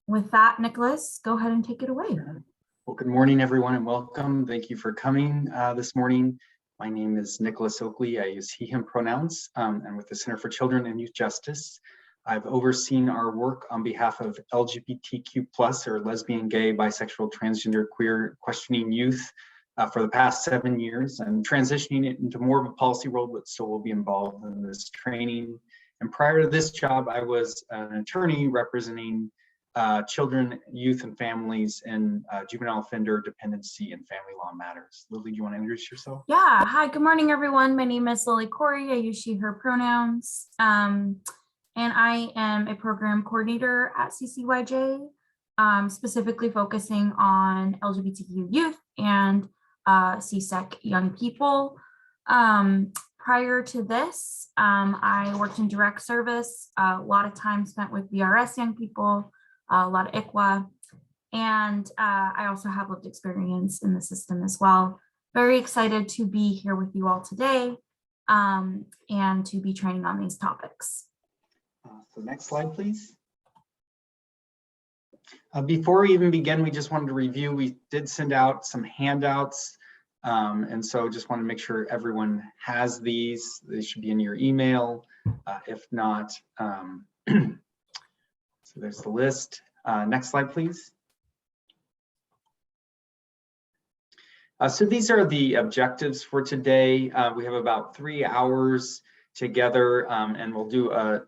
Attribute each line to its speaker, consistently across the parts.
Speaker 1: With that, Nicholas, go ahead and take it away.
Speaker 2: Well, good morning, everyone, and welcome. Thank you for coming this morning. My name is Nicholas Oakley. I use he, him pronouns, and with the Center for Children and Youth Justice, I've overseen our work on behalf of LGBTQ plus or lesbian, gay, bisexual, transgender, queer, questioning youth for the past 7 years. I'm transitioning it into more of a policy role, but still will be involved in this training. And prior to this job, I was an attorney representing children, youth, and families in juvenile offender dependency and family law matters. Lily, do you want to introduce yourself?
Speaker 1: Yeah, hi, good morning, everyone. My name is Lily Corey. I use she, her pronouns. And I am a program coordinator at CCYJ, specifically focusing on LGBTQ youth and CSEC young people. Prior to this, I worked in direct service, a lot of time spent with VRS young people, a lot of ICWA, and I also have lived experience in the system as well. Very excited to be here with you all today and to be training on these topics.
Speaker 2: So next slide, please. Before we even begin, we just wanted to review, we did send out some handouts, and so just want to make sure everyone has these. They should be in your email. If not, so there's the list. Next slide, please. So these are the objectives for today. We have about 3 hours together, and we'll do a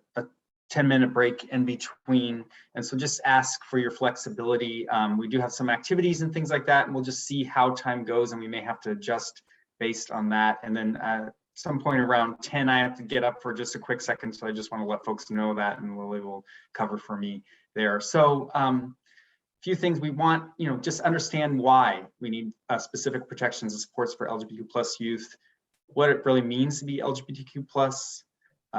Speaker 2: 10-minute break in between. And so just ask for your flexibility. We do have some activities and things like that, and we'll just see how time goes, and we may have to adjust based on that. And then at some point around 10, I have to get up for just a quick second, so I just want to let folks know that, and Lily will cover for me there. So a few things we want, just understand why we need specific protections and supports for LGBTQ plus youth, what it really means to be LGBTQ plus,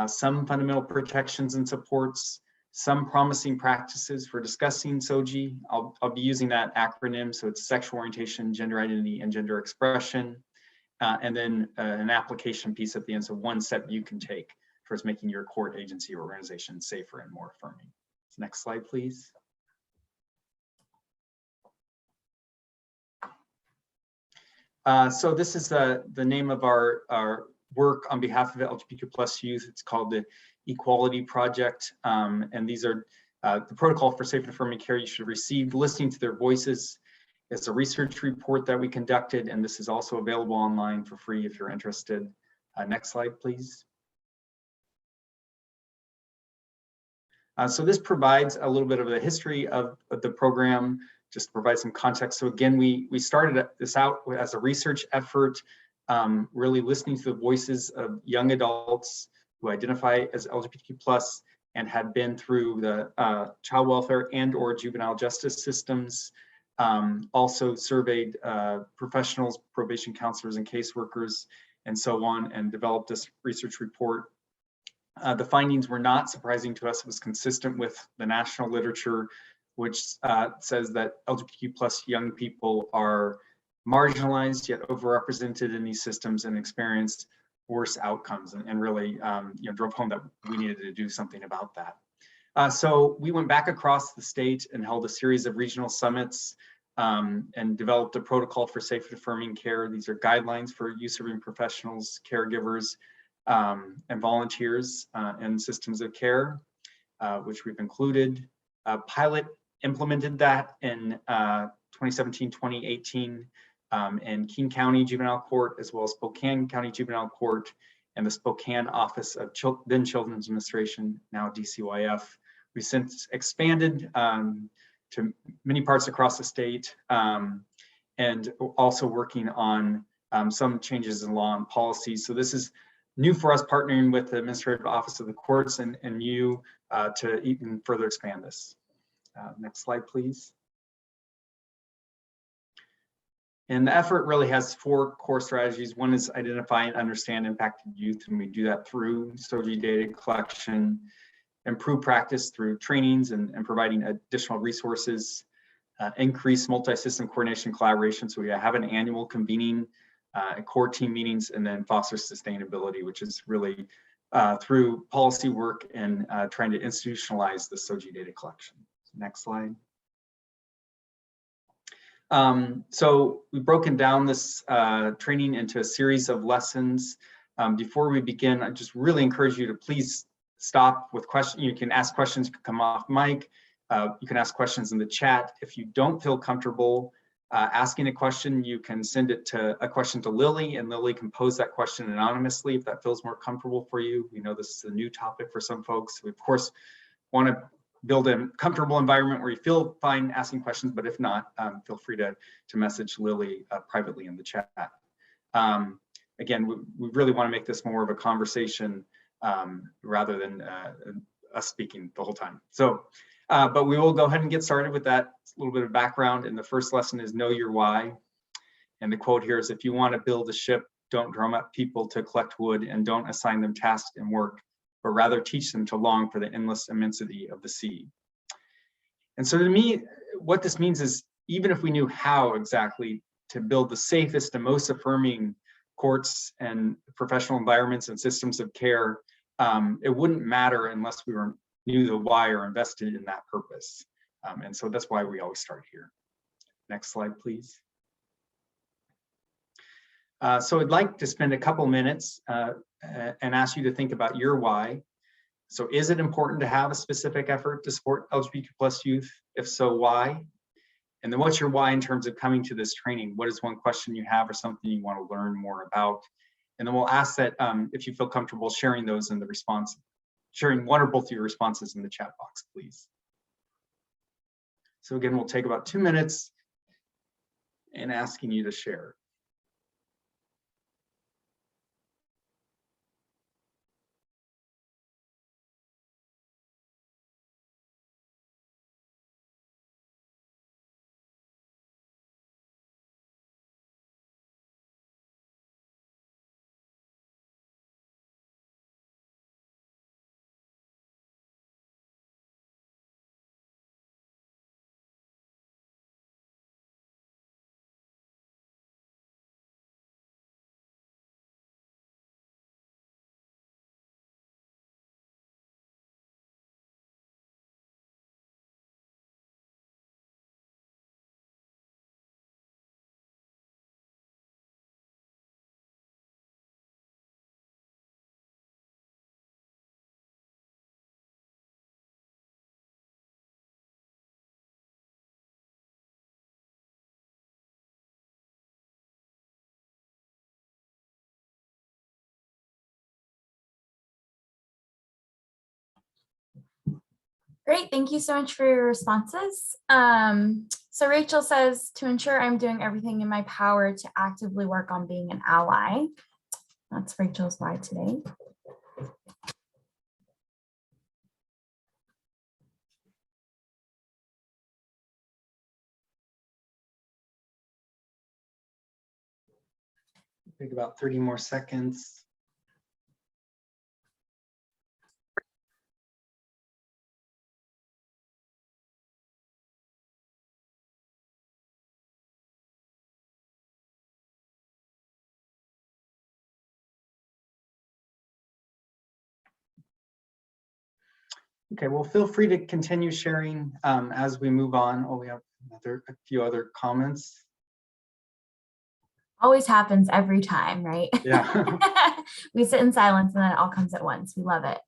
Speaker 2: some fundamental protections and supports, some promising practices for discussing SOGIE. I'll be using that acronym, so it's sexual orientation, gender identity, and gender expression, and then an application piece at the end, so one step you can take towards making your court, agency, or organization safer and more affirming. So next slide, please. So this is the name of our work on behalf of LGBTQ plus youth. It's called the Equality Project, and these are the protocol for safe and affirming care you should have received, listening to their voices. It's a research report that we conducted, and this is also available online for free if you're interested. Next slide, please. So this provides a little bit of a history of the program, just to provide some context. So again, we started this out as a research effort, really listening to the voices of young adults who identify as LGBTQ plus and had been through the child welfare and or juvenile justice systems. Also surveyed professionals, probation counselors and caseworkers and so on, and developed this research report. The findings were not surprising to us. It was consistent with the national literature, which says that LGBTQ plus young people are marginalized yet overrepresented in these systems and experienced worse outcomes, and really drove home that we needed to do something about that. So we went back across the state and held a series of regional summits and developed a protocol for safe and affirming care. These are guidelines for youth-serving professionals, caregivers, and volunteers in systems of care, which we've included. Pilot implemented that in 2017, 2018 in King County Juvenile Court, as well as Spokane County Juvenile Court and the Spokane Office of then Children's Administration, now DCYF. We've since expanded to many parts across the state, and also working on some changes in law and policy. So this is new for us, partnering with the Administrative Office of the Courts and you to even further expand this. Next slide, please. And the effort really has 4 core strategies. One is identify and understand impacted youth, and we do that through SOGIE data collection, improve practice through trainings and providing additional resources, increase multi-system coordination collaboration. So we have an annual convening core team meetings, and then foster sustainability, which is really through policy work and trying to institutionalize the SOGIE data collection. Next slide. So we've broken down this training into a series of lessons. Before we begin, I just really encourage you to please stop with questions. You can ask questions, you can come off mic, you can ask questions in the chat. If you don't feel comfortable asking a question, you can send a question to Lily, and Lily can pose that question anonymously if that feels more comfortable for you. We know this is a new topic for some folks. We of course want to build a comfortable environment where you feel fine asking questions, but if not, feel free to message Lily privately in the chat. Again, we really want to make this more of a conversation rather than us speaking the whole time. So, but we will go ahead and get started with that. It's a little bit of background, and the first lesson is know your why. And the quote here is, if you want to build a ship, don't drum up people to collect wood, and don't assign them tasks and work, but rather teach them to long for the endless immensity of the sea. And so to me, what this means is, even if we knew how exactly to build the safest and most affirming courts and professional environments and systems of care, it wouldn't matter unless we knew the why or invested in that purpose. And so that's why we always start here. Next slide, please. So I'd like to spend a couple minutes and ask you to think about your why. So is it important to have a specific effort to support LGBTQ+ youth? If so, why? And then what's your why in terms of coming to this training? What is one question you have or something you want to learn more about? And then we'll ask that if you feel comfortable sharing those in the response, sharing one or both of your responses in the chat box, please. So again, we'll take about 2 minutes and asking you to share.
Speaker 1: Great, thank you so much for your responses. So Rachel says, to ensure I'm doing everything in my power to actively work on being an ally. That's Rachel's why today.
Speaker 2: Take about 30 more seconds. Okay, well, feel free to continue sharing as we move on. Oh, we have a few other comments.
Speaker 1: Always happens every time, right?
Speaker 2: Yeah.
Speaker 1: We sit in silence and then it all comes at once. We love it.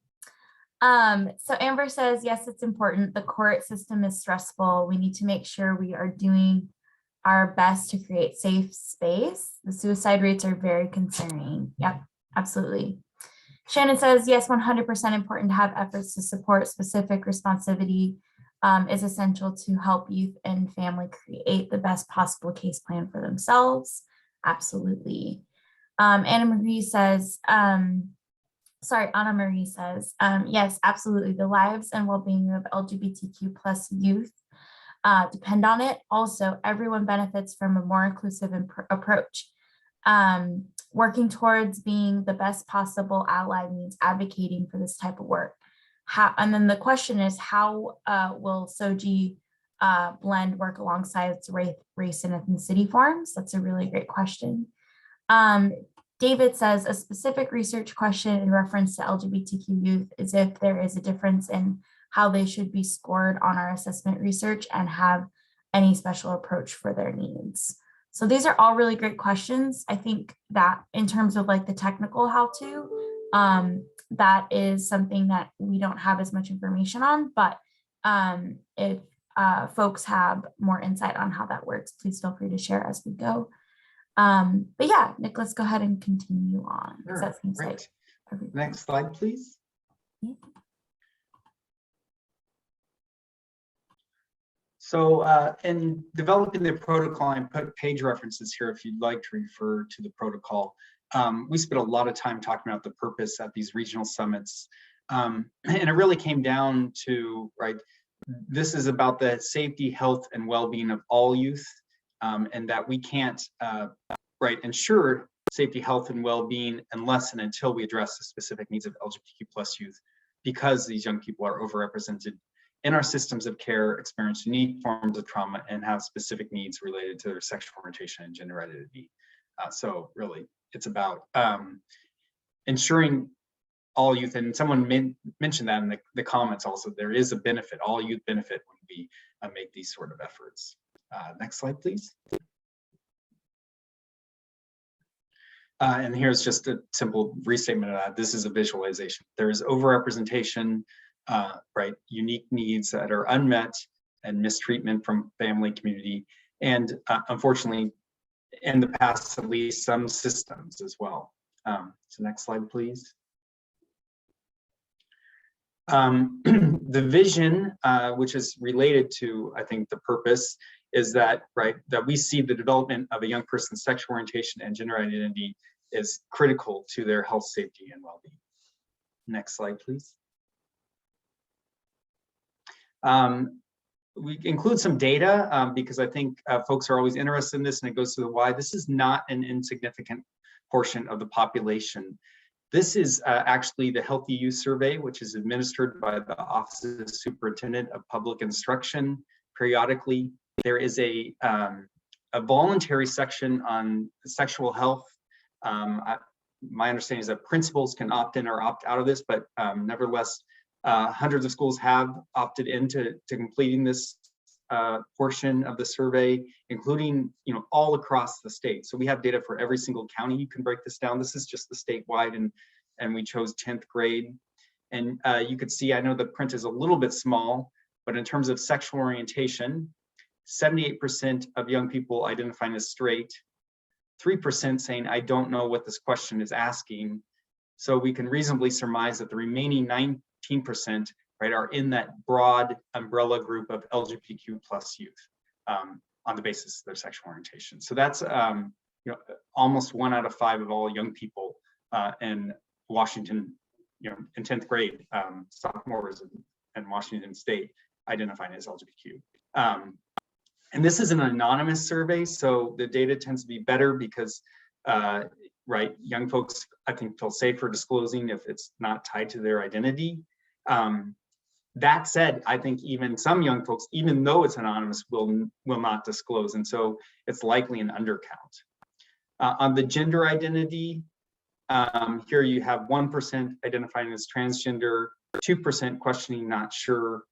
Speaker 1: So Amber says, yes, it's important. The court system is stressful. We need to make sure we are doing our best to create safe space. The suicide rates are very concerning. Yep, absolutely. Shannon says, yes, 100% important to have efforts to support specific responsivity is essential to help youth and family create the best possible case plan for themselves. Absolutely. Anna Marie says, yes, absolutely. The lives and well-being of LGBTQ+ youth depend on it. Also, everyone benefits from a more inclusive approach. Working towards being the best possible ally means advocating for this type of work. And then the question is, how will SOGIE blend work alongside its race and ethnicity forums? That's a really great question. David says, a specific research question in reference to LGBTQ youth is if there is a difference in how they should be scored on our assessment research and have any special approach for their needs? So these are all really great questions. I think that in terms of like the technical how-to, that is something that we don't have as much information on, but if folks have more insight on how that works, please feel free to share as we go. But yeah, Nick, let's go ahead and continue on.
Speaker 2: Sure.
Speaker 1: That seems
Speaker 2: Great.
Speaker 1: like everything.
Speaker 2: Next slide, please.
Speaker 1: Yeah.
Speaker 2: So in developing the protocol, I put page references here if you'd like to refer to the protocol. We spent a lot of time talking about the purpose at these regional summits. And it really came down to, right, this is about the safety, health, and well-being of all youth, and that we can't, right, ensure safety, health, and well-being unless and until we address the specific needs of LGBTQ+ youth, because these young people are overrepresented in our systems of care, experience unique forms of trauma, and have specific needs related to their sexual orientation and gender identity. So really, it's about ensuring all youth, and someone mentioned that in the comments also, there is a benefit, all youth benefit when we make these sort of efforts. Next slide, please. And here's just a simple restatement of that. This is a visualization. There is overrepresentation, right, unique needs that are unmet, and mistreatment from family, community, and unfortunately, in the past, at least some systems as well. So next slide, please. The vision, which is related to, I think, the purpose, is that, right, that we see the development of a young person's sexual orientation and gender identity is critical to their health, safety, and well-being. Next slide, please. We include some data because I think folks are always interested in this, and it goes to the why. This is not an insignificant portion of the population. This is actually the Healthy Youth Survey, which is administered by the Office of the Superintendent of Public Instruction periodically. There is a voluntary section on sexual health. My understanding is that principals can opt in or opt out of this, but nevertheless, hundreds of schools have opted into completing this portion of the survey, including, you know, all across the state. So we have data for every single county. You can break this down. This is just the statewide, and we chose 10th grade. And you could see, I know the print is a little bit small, but in terms of sexual orientation, 78% of young people identifying as straight, 3% saying, I don't know what this question is asking. So we can reasonably surmise that the remaining 19%, right, are in that broad umbrella group of LGBTQ+ youth on the basis of their sexual orientation. So that's you know, almost 1 out of 5 of all young people in Washington, you know, in 10th grade, sophomores in Washington State identifying as LGBTQ. And this is an anonymous survey, so the data tends to be better because, right, young folks, I think, feel safer disclosing if it's not tied to their identity. That said, I think even some young folks, even though it's anonymous, will not disclose, and so it's likely an undercount. On the gender identity, here you have 1% identifying as transgender, 2% questioning not sure,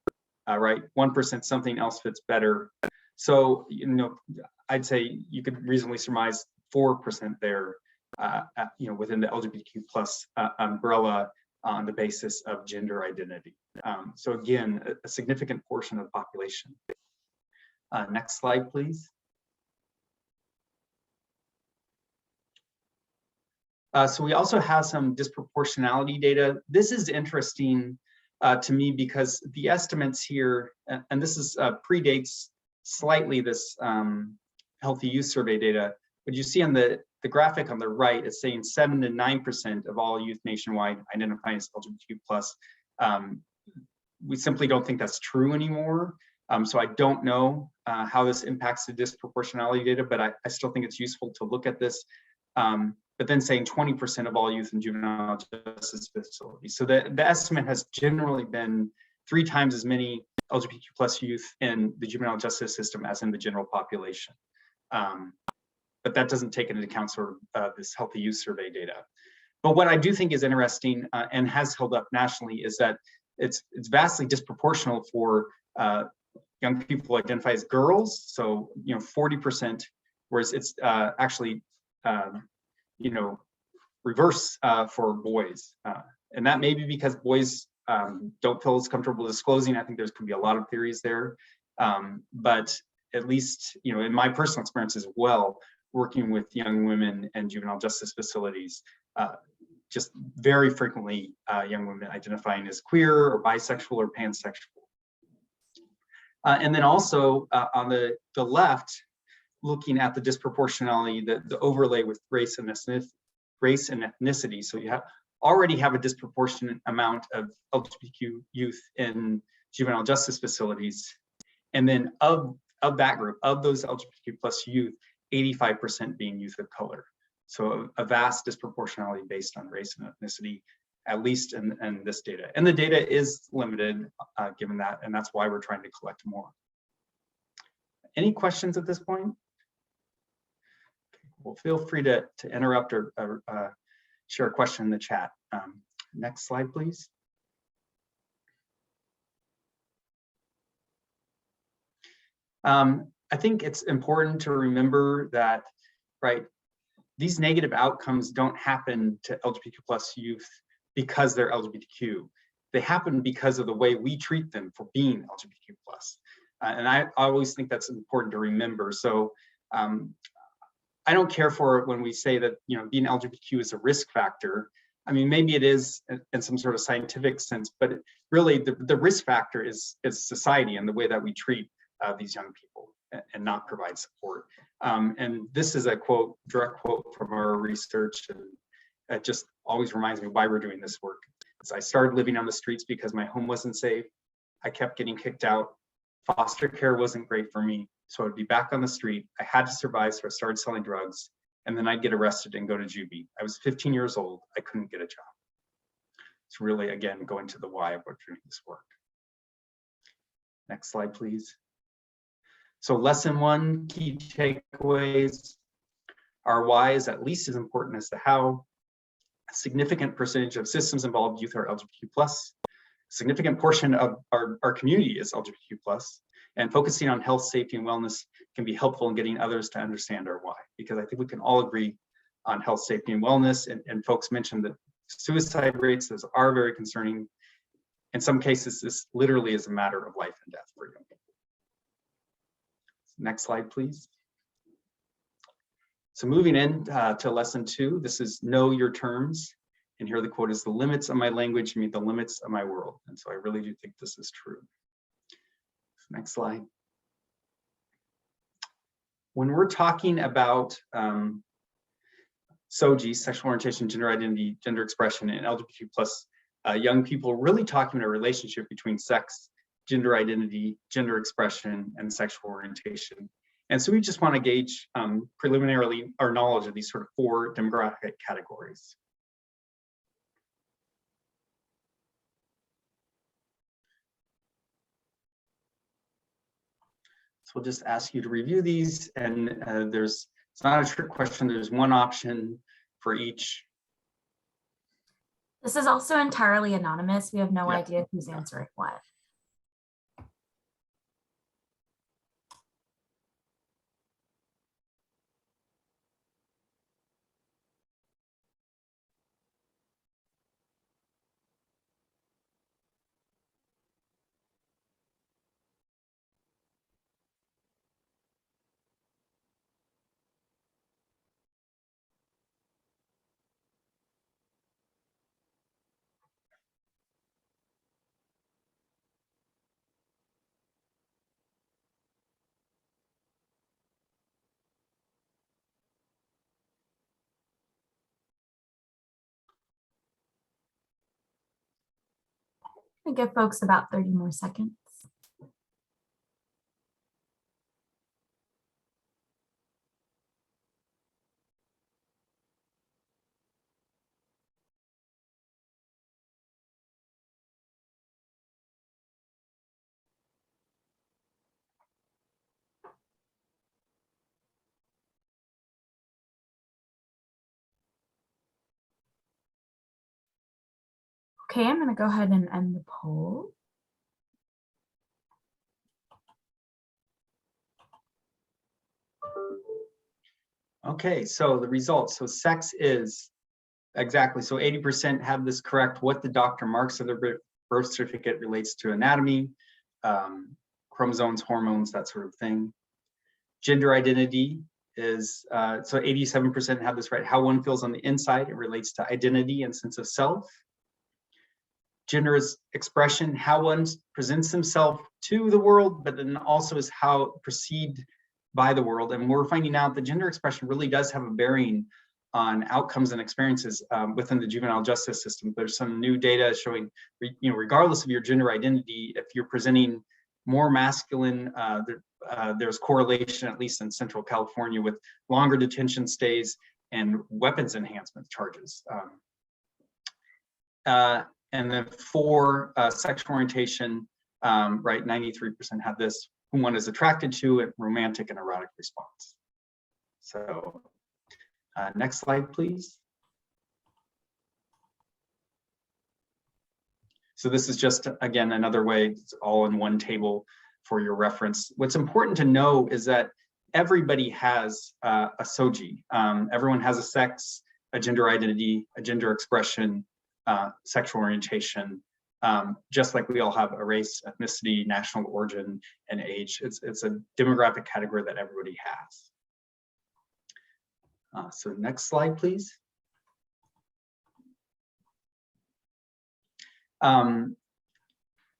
Speaker 2: right? 1% something else fits better. So, you know, I'd say you could reasonably surmise 4% there, you know, within the LGBTQ+ umbrella on the basis of gender identity. So again, a significant portion of the population. Next slide, please. So we also have some disproportionality data. This is interesting to me because the estimates here, and this is predates slightly this Healthy Youth Survey data, but you see on the graphic on the right, it's saying 7 to 9% of all youth nationwide identifying as LGBTQ+. We simply don't think that's true anymore. So I don't know how this impacts the disproportionality data, but I still think it's useful to look at this. But then saying 20% of all youth in juvenile justice facilities. So the estimate has generally been 3 times as many LGBTQ+ youth in the juvenile justice system as in the general population. But that doesn't take into account sort of this Healthy Youth Survey data. But what I do think is interesting and has held up nationally is that it's vastly disproportional for young people identify as girls, so 40%, whereas it's actually reverse for boys, and that may be because boys don't feel as comfortable disclosing. I think there's can be a lot of theories there, but at least in my personal experience as well, working with young women and juvenile justice facilities, just very frequently young women identifying as queer or bisexual or pansexual. And then also on the left, looking at the disproportionality, the overlay with race and ethnicity. So you already have a disproportionate amount of LGBTQ youth in juvenile justice facilities. And then of that group, of those LGBTQ plus youth, 85% being youth of color. So a vast disproportionality based on race and ethnicity, at least in this data. And the data is limited given that, and that's why we're trying to collect more. Any questions at this point? Well, feel free to interrupt or share a question in the chat. Next slide, please. I think it's important to remember that, right, these negative outcomes don't happen to LGBTQ plus youth because they're LGBTQ. They happen because of the way we treat them for being LGBTQ plus. And I always think that's important to remember. So I don't care for it when we say that being LGBTQ is a risk factor. I mean, maybe it is in some sort of scientific sense, but really the risk factor is society and the way that we treat these young people and not provide support. And this is a quote, direct quote from our research, and it just always reminds me why we're doing this work. So I started living on the streets because my home wasn't safe. I kept getting kicked out. Foster care wasn't great for me, so I'd be back on the street. I had to survive, so I started selling drugs, and then I'd get arrested and go to juvie. I was 15 years old. I couldn't get a job. It's really, again, going to the why of what doing this work. Next slide, please. So lesson one, key takeaways. Our why is at least as important as the how. A significant percentage of systems involved youth are LGBTQ+. A significant portion of our community is LGBTQ+. And focusing on health, safety, and wellness can be helpful in getting others to understand our why, because I think we can all agree on health, safety, and wellness. And folks mentioned that suicide rates, those are very concerning. In some cases, this literally is a matter of life and death for young people. Next slide, please. So moving in to lesson two, this is know your terms. And here the quote is, the limits of my language meet the limits of my world. And so I really do think this is true. Next slide. When we're talking about SOGIE, sexual orientation, gender identity, gender expression, and LGBTQ+ young people, really talking about a relationship between sex, gender identity, gender expression, and sexual orientation. And so we just want to gauge preliminarily our knowledge of these sort of four demographic categories. So we'll just ask you to review these, and it's not a trick question, there's one option for each.
Speaker 1: This is also entirely anonymous. We have no idea who's answering what. I give folks about 30 more seconds. Okay, I'm going to go ahead and end the poll.
Speaker 2: Okay, so the results. So sex is exactly, so 80% have this correct. What the doctor marks on their birth certificate relates to anatomy, chromosomes, hormones, that sort of thing. Gender identity is, so 87% have this right. How one feels on the inside, it relates to identity and sense of self. Gender is expression, how one presents himself to the world, but then also is how perceived by the world. And we're finding out that gender expression really does have a bearing on outcomes and experiences within the juvenile justice system. There's some new data showing, regardless of your gender identity, if you're presenting more masculine, there's correlation, at least in Central California, with longer detention stays and weapons enhancement charges. And then for sexual orientation, right, 93% have this, who one is attracted to, a romantic and erotic response. So next slide, please. So this is just, again, another way, it's all in one table for your reference. What's important to know is that everybody has a SOGIE. Everyone has a sex, a gender identity, a gender expression, sexual orientation, just like we all have a race, ethnicity, national origin, and age. It's a demographic category that everybody has. So next slide, please.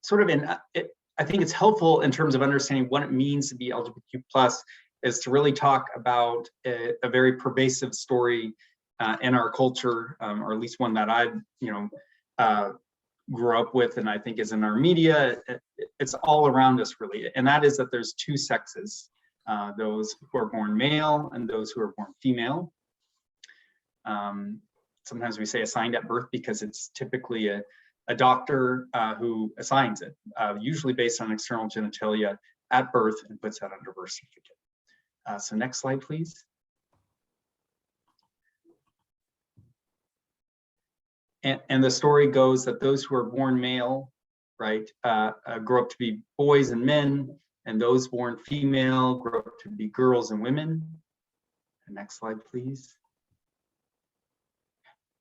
Speaker 2: Sort of I think it's helpful in terms of understanding what it means to be LGBTQ+, is to really talk about a very pervasive story in our culture, or at least one that I, grew up with, and I think is in our media. It's all around us, really, and that is that there's two sexes, those who are born male and those who are born female. Sometimes we say assigned at birth because it's typically a doctor who assigns it, usually based on external genitalia at birth, and puts that under birth certificate. So next slide, please. And the story goes that those who are born male, right, grow up to be boys and men, and those born female grow up to be girls and women. And next slide, please.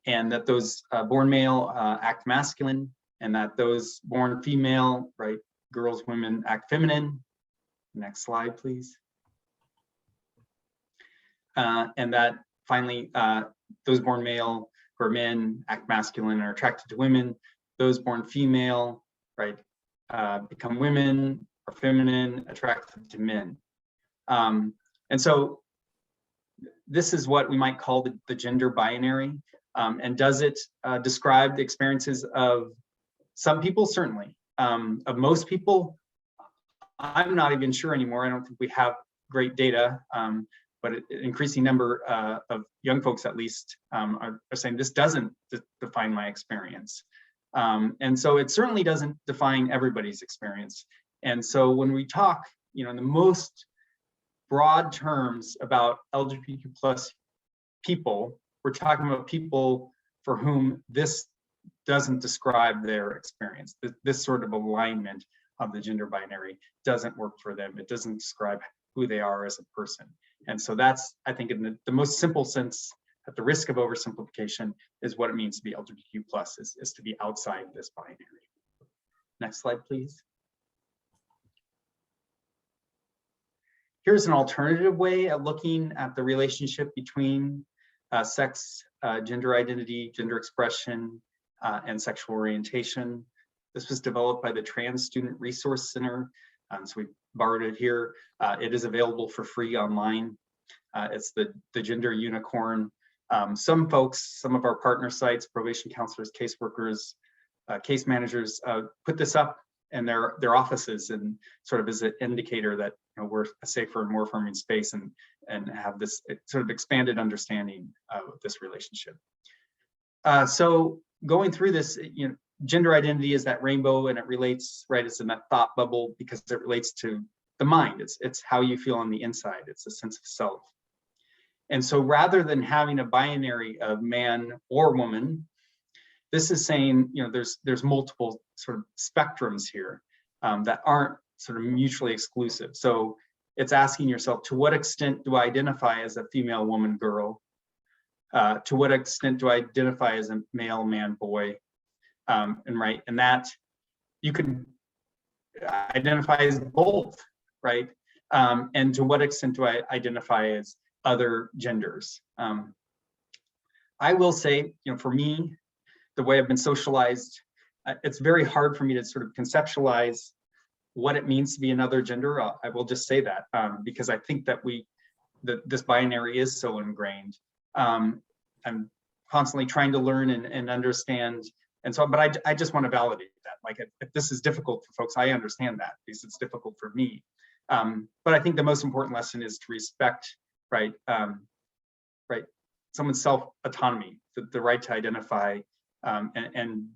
Speaker 2: And that those born male act masculine, and that those born female, right, girls, women, act feminine. Next slide, please. And that finally, those born male who are men act masculine, are attracted to women. Those born female, right, become women, are feminine, attracted to men. And so this is what we might call the gender binary. And does it describe the experiences of some people? Certainly. Of most people, I'm not even sure anymore. I don't think we have great data, but an increasing number of young folks, at least, are saying this doesn't define my experience. And so it certainly doesn't define everybody's experience. And so when we talk, in the most broad terms about LGBTQ+ people, we're talking about people for whom this doesn't describe their experience. This sort of alignment of the gender binary doesn't work for them. It doesn't describe who they are as a person. And so that's, I think, in the most simple sense, at the risk of oversimplification, is what it means to be LGBTQ+, is to be outside this binary. Next slide, please. Here's an alternative way of looking at the relationship between sex, gender identity, gender expression, and sexual orientation. This was developed by the Trans Student Resource Center. So we borrowed it here. It is available for free online. It's the Gender Unicorn. Some folks, some of our partner sites, probation counselors, caseworkers, case managers, put this up in their offices, and sort of as an indicator that we're a safer and more affirming space, and have this sort of expanded understanding of this relationship. So going through this, gender identity is that rainbow, and it relates, right, it's in that thought bubble because it relates to the mind. It's how you feel on the inside. It's a sense of self. And so rather than having a binary of man or woman, this is saying, there's multiple sort of spectrums here that aren't sort of mutually exclusive. So it's asking yourself, to what extent do I identify as a female, woman, girl? To what extent do I identify as a male, man, boy? And that you can identify as both, right? And to what extent do I identify as other genders? I will say, for me, the way I've been socialized, it's very hard for me to sort of conceptualize what it means to be another gender. I will just say that because I think that this binary is so ingrained. I'm constantly trying to learn and understand. And so, but I just want to validate that. Like, if this is difficult for folks, I understand that because it's difficult for me. But I think the most important lesson is to respect, right, someone's self-autonomy, the right to identify and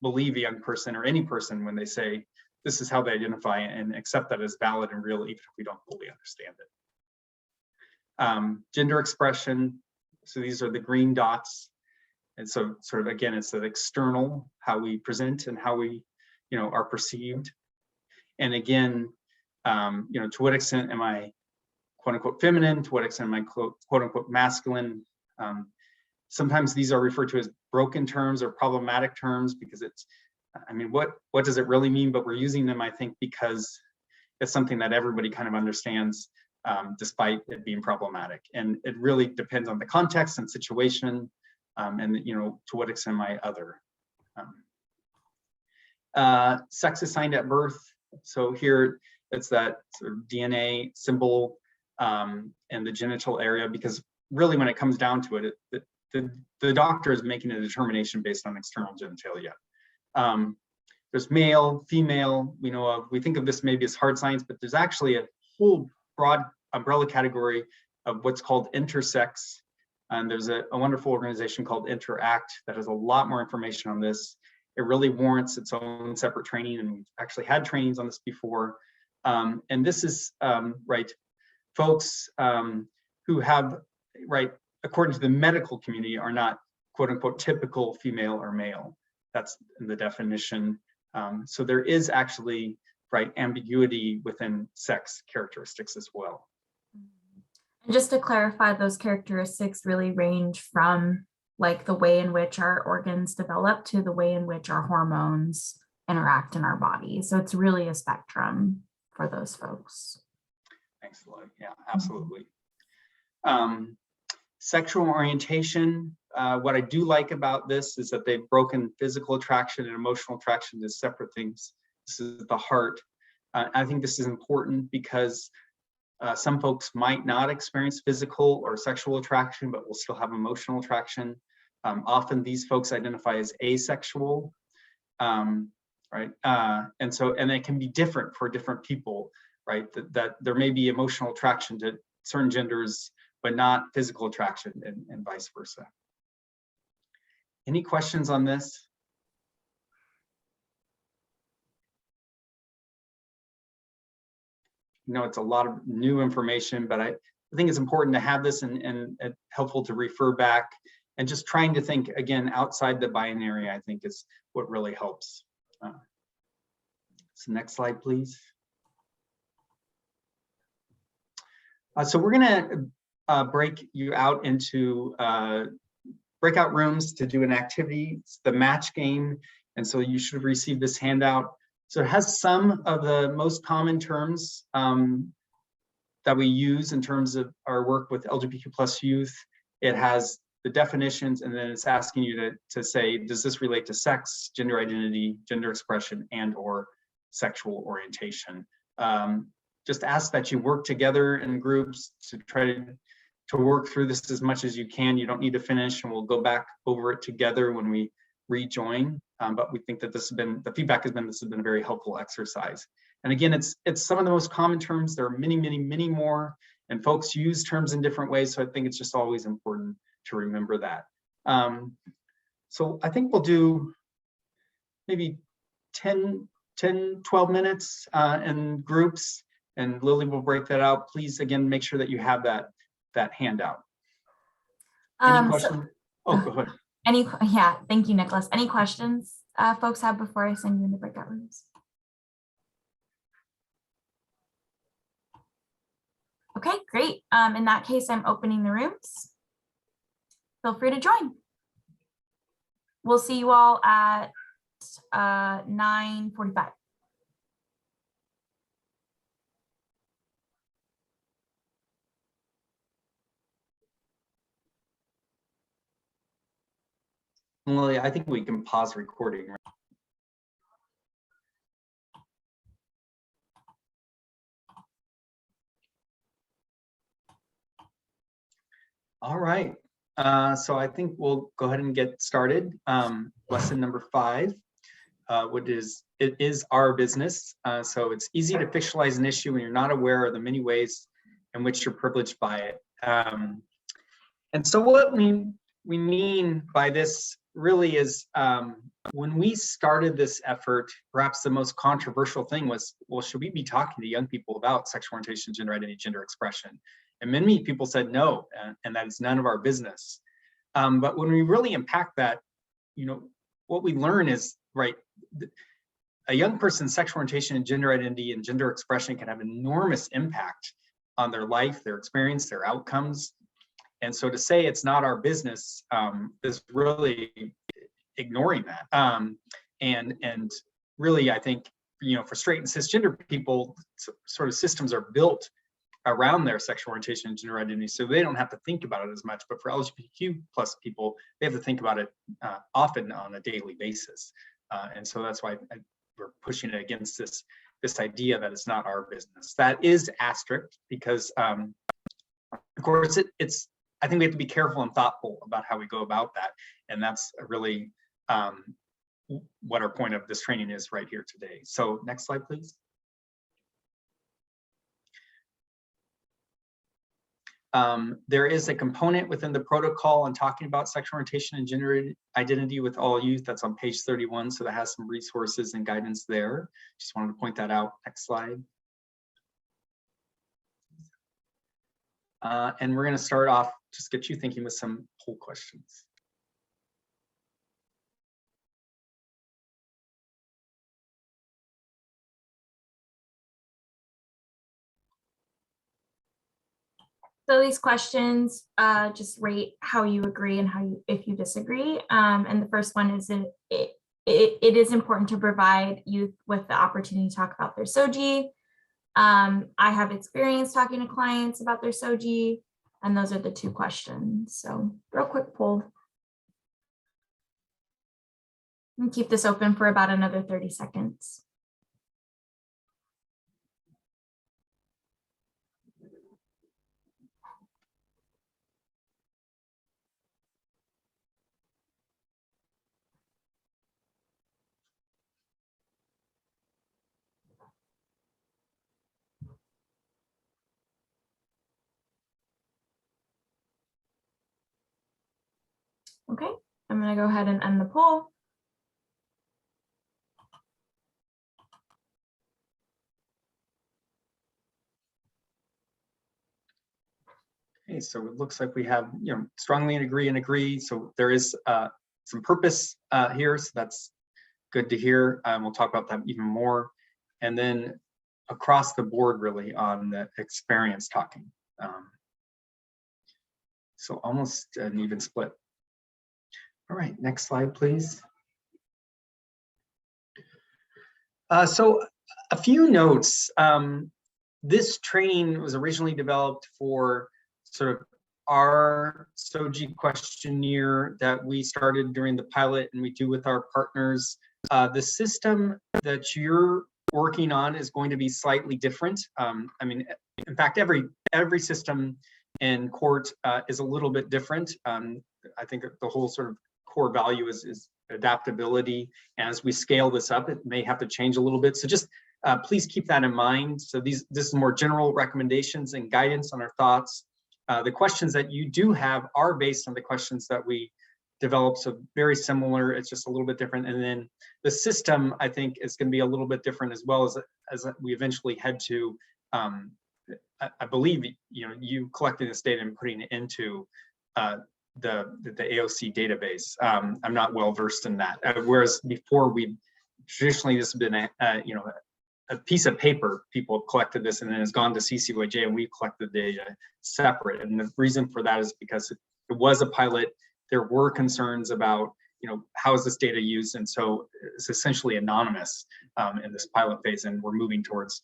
Speaker 2: believe a young person or any person when they say this is how they identify, and accept that as valid and real, even if we don't fully understand it. Gender expression, so these are the green dots. And so sort of, again, it's the external, how we present and how we, are perceived. And again, to what extent am I quote unquote feminine? To what extent am I quote unquote masculine? Sometimes these are referred to as broken terms or problematic terms because what does it really mean? But we're using them, I think, because it's something that everybody kind of understands, despite it being problematic. And it really depends on the context and situation, and to what extent am I other. Sex assigned at birth. So here it's that sort of DNA symbol and the genital area, because really when it comes down to it, the doctor is making a determination based on external genitalia. There's male, female, we know of. We think of this maybe as hard science, but there's actually a whole broad umbrella category of what's called intersex. And there's a wonderful organization called Interact that has a lot more information on this. It really warrants its own separate training, and we've actually had trainings on this before. And this is, folks who have, according to the medical community, are not quote unquote typical female or male. That's in the definition. So there is actually, ambiguity within sex characteristics as well.
Speaker 1: And just to clarify, those characteristics really range from the way in which our organs develop to the way in which our hormones interact in our body. So it's really a spectrum for those folks.
Speaker 2: Thanks, Lloyd. Yeah, absolutely. Sexual orientation. What I do like about this is that they've broken physical attraction and emotional attraction to separate things. This is the heart. I think this is important because some folks might not experience physical or sexual attraction, but will still have emotional attraction. Often these folks identify as asexual, and it can be different for different people, that there may be emotional attraction to certain genders, but not physical attraction, and vice versa. Any questions on this? It's a lot of new information, but I think it's important to have this and helpful to refer back, and just trying to think again outside the binary, I think, is what really helps. So next slide, please. So we're going to break you out into breakout rooms to do an activity. It's the match game, and so you should receive this handout. So it has some of the most common terms that we use in terms of our work with LGBTQ+ youth. It has the definitions, and then it's asking you to say, does this relate to sex, gender identity, gender expression, and or sexual orientation? Just ask that you work together in groups to try to work through this as much as you can. You don't need to finish, and we'll go back over it together when we rejoin. But we think that the feedback has been, this has been a very helpful exercise. And again, it's some of the most common terms. There are many, many, many more, and folks use terms in different ways. So I think it's just always important to remember that. So I think we'll do maybe 10, 12 minutes in groups, and Lily will break that out. Please, again, make sure that you have that handout. Any questions? Go ahead.
Speaker 1: Yeah, thank you, Nicholas. Any questions folks have before I send you in the breakout rooms? Okay, great. In that case, I'm opening the rooms. Feel free to join. We'll see you all at 9:45.
Speaker 2: Lily, I think we can pause recording. Right? All right. So I think we'll go ahead and get started. Lesson number 5, it is our business. So it's easy to fictionalize an issue when you're not aware of the many ways in which you're privileged by it. And so what we mean by this really is when we started this effort, perhaps the most controversial thing was, well, should we be talking to young people about sexual orientation, gender identity, gender expression? And many people said no, and that is none of our business. But when we really unpack that, what we learn is, right, a young person's sexual orientation and gender identity and gender expression can have enormous impact on their life, their experience, their outcomes. And so to say it's not our business is really ignoring that. And really, I think, for straight and cisgender people, sort of systems are built around their sexual orientation and gender identity, so they don't have to think about it as much. But for LGBTQ plus people, they have to think about it often on a daily basis. And so that's why we're pushing it against this idea that it's not our business. That is asterisk because, of course, I think we have to be careful and thoughtful about how we go about that. And that's really what our point of this training is right here today. So next slide, please. There is a component within the protocol on talking about sexual orientation and gender identity with all youth. That's on page 31. So that has some resources and guidance there. Just wanted to point that out. Next slide. And we're going to start off, just get you thinking with some poll questions.
Speaker 1: So these questions just rate how you agree and if you disagree. And the first one is it is important to provide youth with the opportunity to talk about their SOGIE. I have experience talking to clients about their SOGIE, and those are the 2 questions. So real quick poll. And keep this open for about another 30 seconds. Okay, I'm going to go ahead and end the poll.
Speaker 2: Okay, so it looks like we have, strongly agree. So there is some purpose here, so that's good to hear. We'll talk about that even more. And then across the board, really, on the experience talking. So almost an even split. All right, next slide, please. So a few notes. This training was originally developed for sort of our SOGIE questionnaire that we started during the pilot and we do with our partners. The system that you're working on is going to be slightly different. I mean, in fact, every system in court is a little bit different. I think the whole sort of core value is adaptability. And as we scale this up, it may have to change a little bit. So just please keep that in mind. So this is more general recommendations and guidance on our thoughts. The questions that you do have are based on the questions that we developed, so very similar. It's just a little bit different. And then the system, I think, is going to be a little bit different as well, as we eventually head to. I believe you collecting this data and putting it into the AOC database. I'm not well versed in that. Whereas before, traditionally this has been a a piece of paper, people have collected this and then has gone to CCYJ, and we collected the data separate. And the reason for that is because it was a pilot. There were concerns about, how is this data used? And so it's essentially anonymous in this pilot phase, and we're moving towards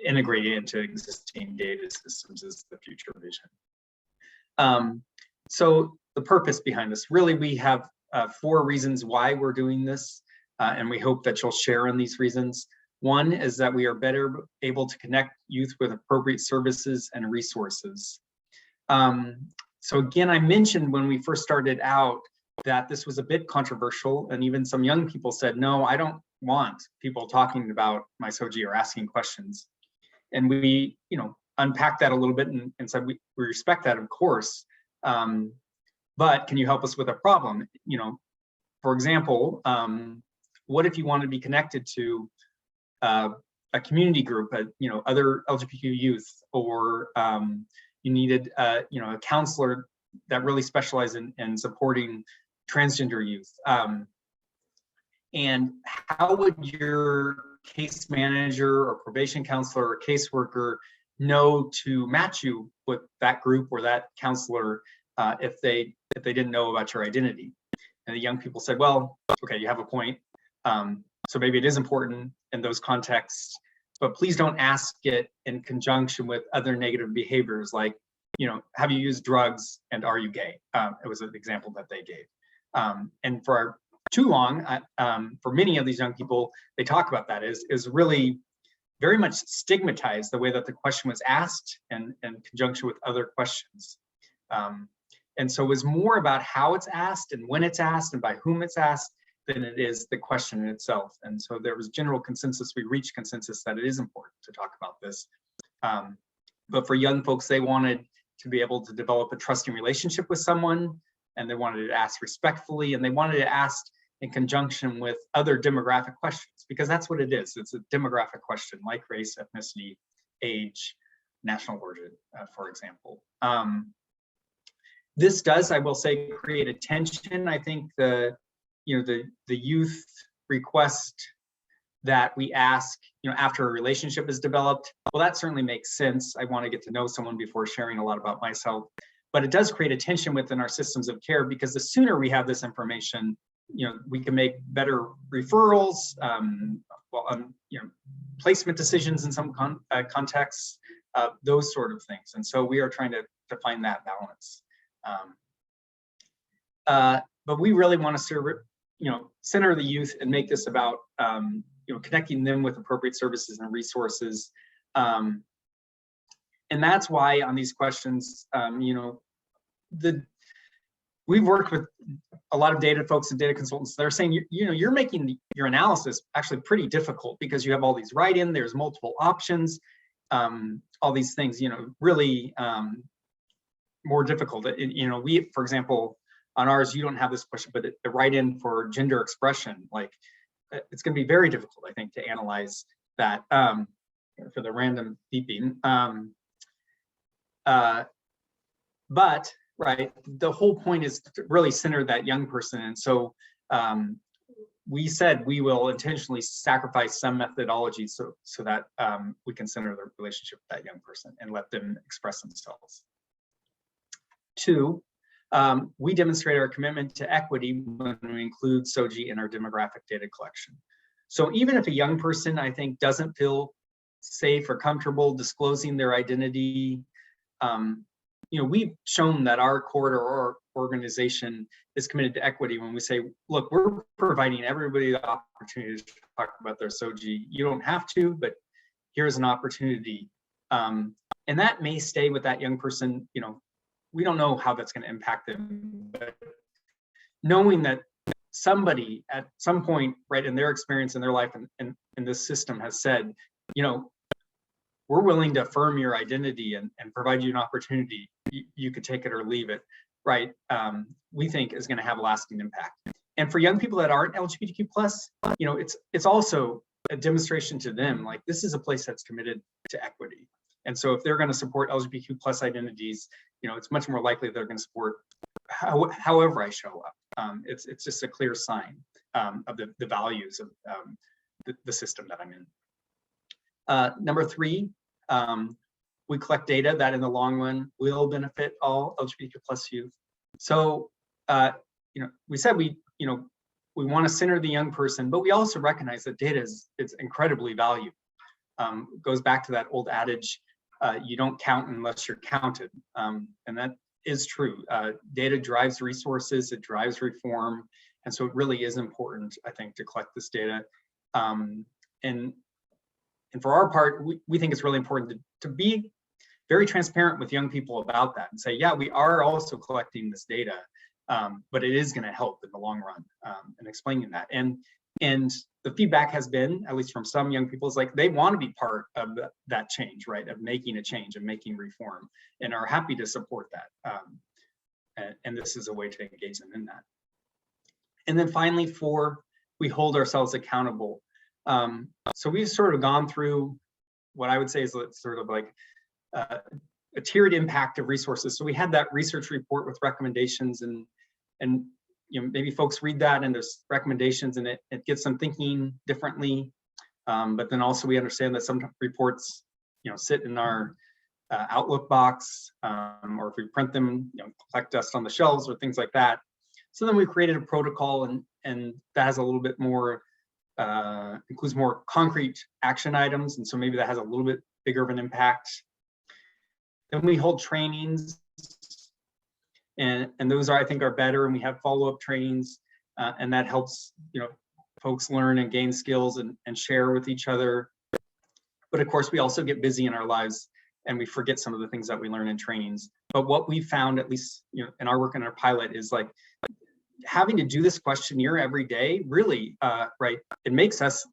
Speaker 2: integrating into existing data systems is the future vision. So the purpose behind this, really, we have 4 reasons why we're doing this, and we hope that you'll share in these reasons. One is that we are better able to connect youth with appropriate services and resources. So again, I mentioned when we first started out that this was a bit controversial, and even some young people said, no, I don't want people talking about my SOGIE or asking questions. And we, unpacked that a little bit and said, we respect that, of course, but can you help us with a problem? For example, what if you want to be connected to a community group, other LGBTQ youth, or you needed, a counselor that really specialized in supporting transgender youth. And how would your case manager or probation counselor or caseworker know to match you with that group or that counselor if they didn't know about your identity? And the young people said, well, okay, you have a point. So maybe it is important in those contexts, but please don't ask it in conjunction with other negative behaviors like, have you used drugs and are you gay? It was an example that they gave. And for too long, for many of these young people, they talk about that is really very much stigmatized the way that the question was asked and in conjunction with other questions. And so it was more about how it's asked and when it's asked and by whom it's asked than it is the question in itself. And so there was general consensus, we reached consensus that it is important to talk about this. But for young folks, they wanted to be able to develop a trusting relationship with someone, and they wanted to ask respectfully, and they wanted to ask in conjunction with other demographic questions, because that's what it is. It's a demographic question like race, ethnicity, age, national origin, for example. This does, I will say, create a tension. I think the youth request that we ask, after a relationship is developed, well, that certainly makes sense. I want to get to know someone before sharing a lot about myself, but it does create a tension within our systems of care, because the sooner we have this information, we can make better referrals, placement decisions in some contexts, those sort of things. And so we are trying to find that balance. But we really want to center the youth and make this about connecting them with appropriate services and resources. And that's why on these questions, we've worked with a lot of data folks and data consultants that are saying, you're making your analysis actually pretty difficult because you have all these write-in, there's multiple options, all these things, really more difficult. We, for example, on ours, you don't have this question, but the write-in for gender expression, it's going to be very difficult, I think, to analyze that for the random beeping. But right, the whole point is to really center that young person. And so we said we will intentionally sacrifice some methodology so that we can center the relationship with that young person and let them express themselves. 2, we demonstrate our commitment to equity when we include SOGIE in our demographic data collection. So even if a young person, I think, doesn't feel safe or comfortable disclosing their identity, we've shown that our corridor or organization is committed to equity when we say, look, we're providing everybody the opportunity to talk about their SOGIE. You don't have to, but here's an opportunity. And that may stay with that young person. We don't know how that's going to impact them, but knowing that somebody at some point, right, in their experience in their life and in this system has said, we're willing to affirm your identity and provide you an opportunity. You could take it or leave it, right? We think is going to have a lasting impact. And for young people that aren't LGBTQ+, it's also a demonstration to them, like, this is a place that's committed to equity. And so if they're going to support LGBTQ+ identities, it's much more likely they're going to support however I show up. It's just a clear sign of the values of the system that I'm in. Number three, we collect data that in the long run will benefit all LGBTQ+ youth. So, we said we want to center the young person, but we also recognize that data is incredibly valuable. Goes back to that old adage, you don't count unless you're counted. And that is true. Data drives resources, it drives reform. And so it really is important, I think, to collect this data. And for our part, we think it's really important to be very transparent with young people about that and say, yeah, we are also collecting this data, but it is going to help in the long run, and explaining that. And the feedback has been, at least from some young people, is like they want to be part of that change, right? Of making a change and making reform, and are happy to support that. And this is a way to engage them in that. And then finally, we hold ourselves accountable. So we've sort of gone through what I would say is sort of like a tiered impact of resources. So we had that research report with recommendations, and maybe folks read that and there's recommendations, and it gets them thinking differently. But then also we understand that some reports sit in our Outlook box, or if we print them, collect dust on the shelves or things like that. So then we created a protocol, and that has a little bit more, includes more concrete action items. And so maybe that has a little bit bigger of an impact. Then we hold trainings, and those I think are better, and we have follow-up trainings, and that helps folks learn and gain skills and share with each other. But of course, we also get busy in our lives and we forget some of the things that we learn in trainings. But what we found, at least in our work in our pilot, is like having to do this questionnaire every day really, right, it makes us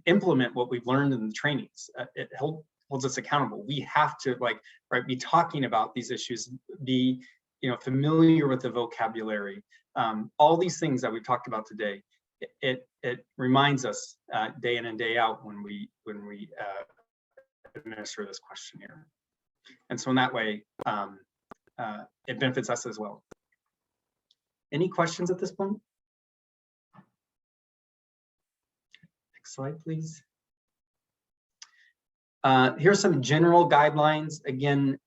Speaker 2: implement what we've learned in the trainings. It holds us accountable. We have to be talking about these issues, be familiar with the vocabulary, all these things that we've talked about today. It reminds us day in and day out when we administer this questionnaire. And so in that way, it benefits us as well. Any questions at this point? Next slide, please. Here's some general guidelines. Again,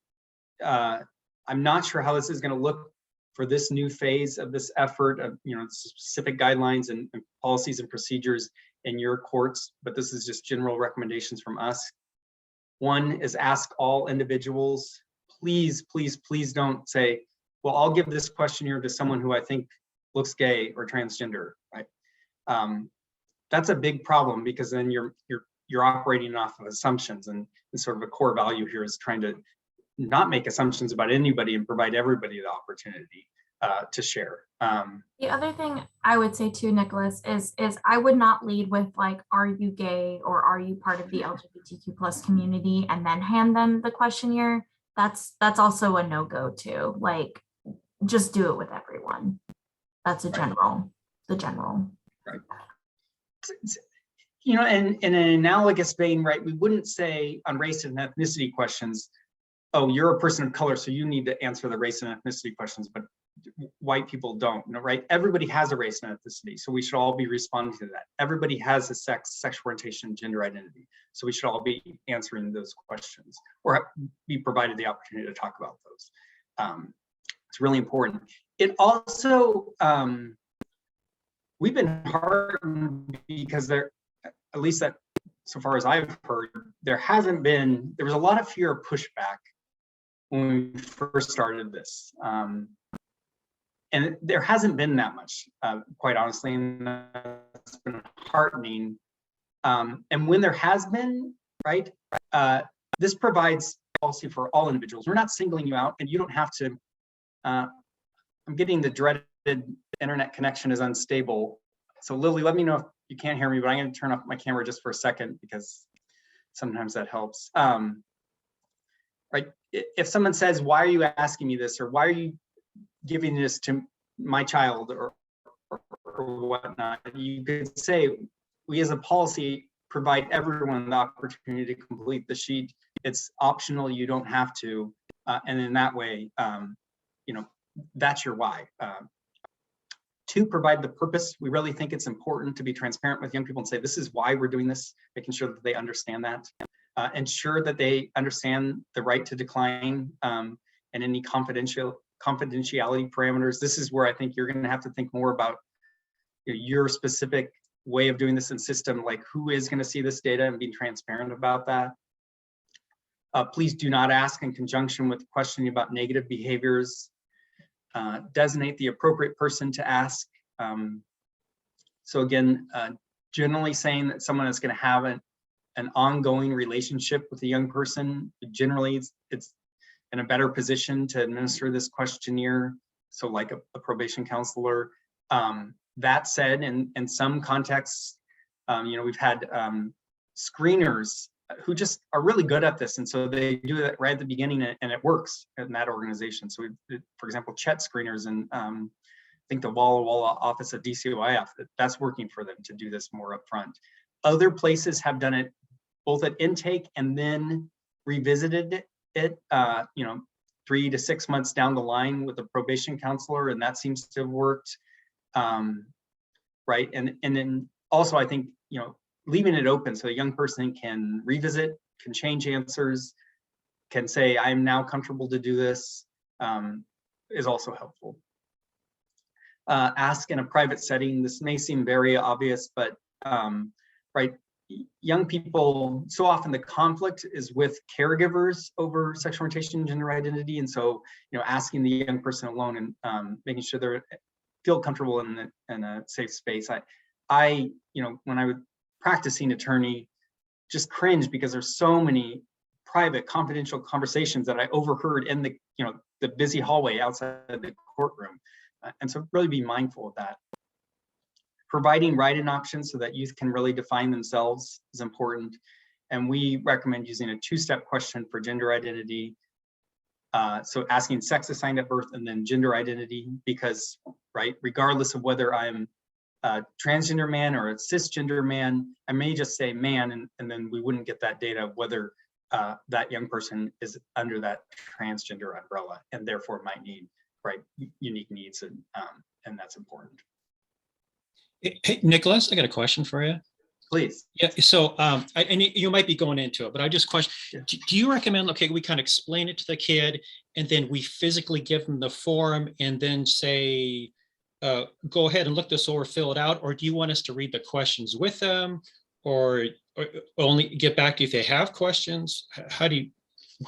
Speaker 2: I'm not sure how this is going to look for this new phase of this effort of specific guidelines and policies and procedures in your courts, but this is just general recommendations from us. One is ask all individuals, please, please, please don't say, well, I'll give this questionnaire to someone who I think looks gay or transgender, right? That's a big problem, because then you're operating off of assumptions, and sort of a core value here is trying to not make assumptions about anybody and provide everybody the opportunity to share.
Speaker 1: The other thing I would say too, Nicholas, is I would not lead with like, are you gay or are you part of the LGBTQ+ community, and then hand them the questionnaire. That's also a no-go too. Like, just do it with everyone. That's the general. Right.
Speaker 2: In an analogous vein, right, we wouldn't say on race and ethnicity questions, oh, you're a person of color, so you need to answer the race and ethnicity questions, but white people don't, right? Everybody has a race and ethnicity, so we should all be responding to that. Everybody has a sex, sexual orientation, gender identity, so we should all be answering those questions, or be provided the opportunity to talk about those. It's really important. It also, we've been heartened because there, at least that, so far as I've heard, there was a lot of fear of pushback when we first started this. And there hasn't been that much, quite honestly, and that's been heartening. And when there has been, right, this provides policy for all individuals. We're not singling you out, and you don't have to, I'm getting the dreaded internet connection is unstable. So Lily, let me know if you can't hear me, but I'm going to turn off my camera just for a second, because sometimes that helps. Right, if someone says, why are you asking me this, or why are you giving this to my child, or whatnot, you could say, we as a policy provide everyone the opportunity to complete the sheet. It's optional, you don't have to, and in that way, that's your why. Two, provide the purpose. We really think it's important to be transparent with young people and say, this is why we're doing this, making sure that they understand that. ensure that they understand the right to decline and any confidentiality parameters. This is where I think you're going to have to think more about your specific way of doing this in system, like who is going to see this data and being transparent about that. Please do not ask in conjunction with questioning about negative behaviors. Designate the appropriate person to ask. So again, generally saying that someone is going to have an ongoing relationship with a young person, generally it's in a better position to administer this questionnaire. So like a probation counselor. That said, in some contexts, we've had screeners who just are really good at this. And so they do it right at the beginning and it works in that organization. So we, for example, CHET screeners and I think the Walla Walla office of DCYF, that's working for them to do this more upfront. Other places have done it both at intake and then revisited it, 3 to 6 months down the line with a probation counselor, and that seems to have worked. Right, and then also I think, leaving it open so a young person can revisit, can change answers, can say, I'm now comfortable to do this, is also helpful. Ask in a private setting. This may seem very obvious, but right, young people, so often the conflict is with caregivers over sexual orientation and gender identity. And so, asking the young person alone and making sure they feel comfortable in a safe space. I when I was practicing attorney, just cringe because there's so many private confidential conversations that I overheard in the busy hallway outside the courtroom. And so really be mindful of that. Providing write-in options so that youth can really define themselves is important. And we recommend using a 2-step question for gender identity. So asking sex assigned at birth and then gender identity, because, right, regardless of whether I'm a transgender man or a cisgender man, I may just say man, and then we wouldn't get that data of whether that young person is under that transgender umbrella and therefore might need, right, unique needs, and that's important.
Speaker 3: Hey, Nicholas, I got a question for you.
Speaker 2: Please.
Speaker 3: Yeah, so and you might be going into it, but I just question,
Speaker 2: Yeah.
Speaker 3: Do you recommend, okay, we kind of explain it to the kid and then we physically give them the form and then say, go ahead and look this over, fill it out, or do you want us to read the questions with them or only get back to you if they have questions? What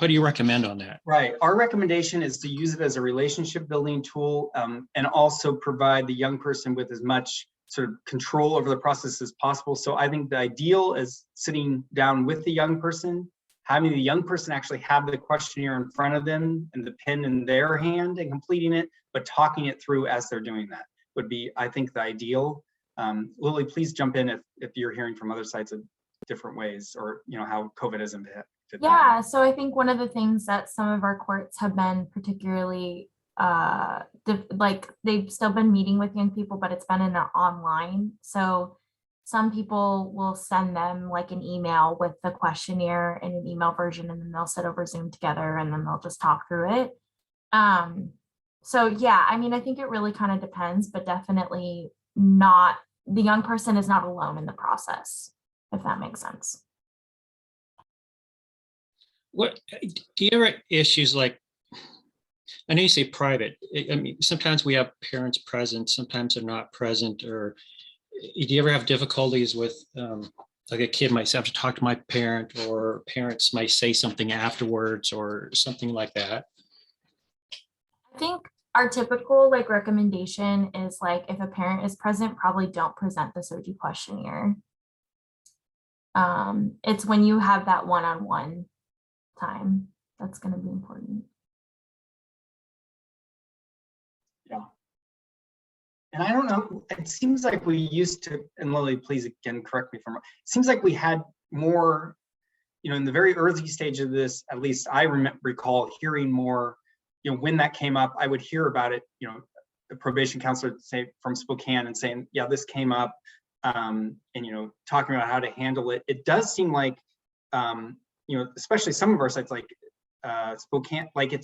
Speaker 3: do you recommend on that?
Speaker 2: Right, our recommendation is to use it as a relationship building tool and also provide the young person with as much sort of control over the process as possible. So I think the ideal is sitting down with the young person, having the young person actually have the questionnaire in front of them and the pen in their hand and completing it, but talking it through as they're doing that would be, I think, the ideal. Lily, please jump in if you're hearing from other sites of different ways or how COVID has impacted.
Speaker 1: Yeah, so I think one of the things that some of our courts have been particularly like they've still been meeting with young people, but it's been in an online. So some people will send them like an email with the questionnaire in an email version, and then they'll sit over Zoom together and then they'll just talk through it. So yeah, I mean, I think it really kind of depends, but definitely not, the young person is not alone in the process, if that makes sense.
Speaker 3: What do you ever issues like, I know you say private, I mean, sometimes we have parents present, sometimes they're not present, or do you ever have difficulties with like a kid might have to talk to my parent, or parents might say something afterwards or something like that?
Speaker 1: I think our typical like recommendation is like if a parent is present, probably don't present the SOGIE questionnaire. It's when you have that one-on-one time that's going to be important.
Speaker 2: Yeah. And I don't know, it seems like we used to, and Lily, please again, correct me if I'm wrong. It seems like we had more, in the very early stage of this, at least I recall hearing more, when that came up, I would hear about it, the probation counselor say from Spokane and saying, yeah, this came up, and, talking about how to handle it. It does seem like, especially some of our sites like Spokane, like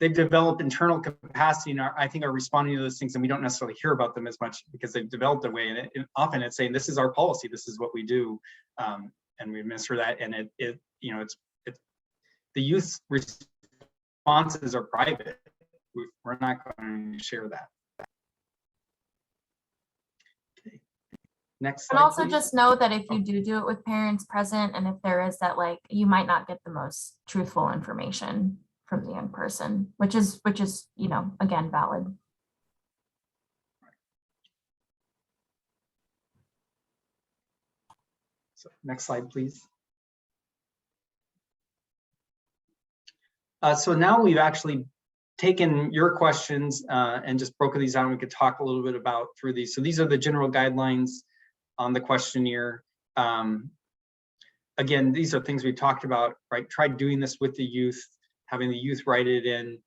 Speaker 2: they've developed internal capacity and I think are responding to those things, and we don't necessarily hear about them as much because they've developed a way, and often it's saying, this is our policy, this is what we do, and we administer that, and it it's the youth responses are private. We're not going to share that. Okay. Next slide,
Speaker 1: And also
Speaker 2: please.
Speaker 1: just know that if you do it with parents present, and if there is that, like, you might not get the most truthful information from the young person, which is, again, valid.
Speaker 2: So next slide, please. So now we've actually taken your questions and just broken these down. We could talk a little bit about through these. So these are the general guidelines on the questionnaire. Again, these are things we talked about, right? Try doing this with the youth, having the youth write it in.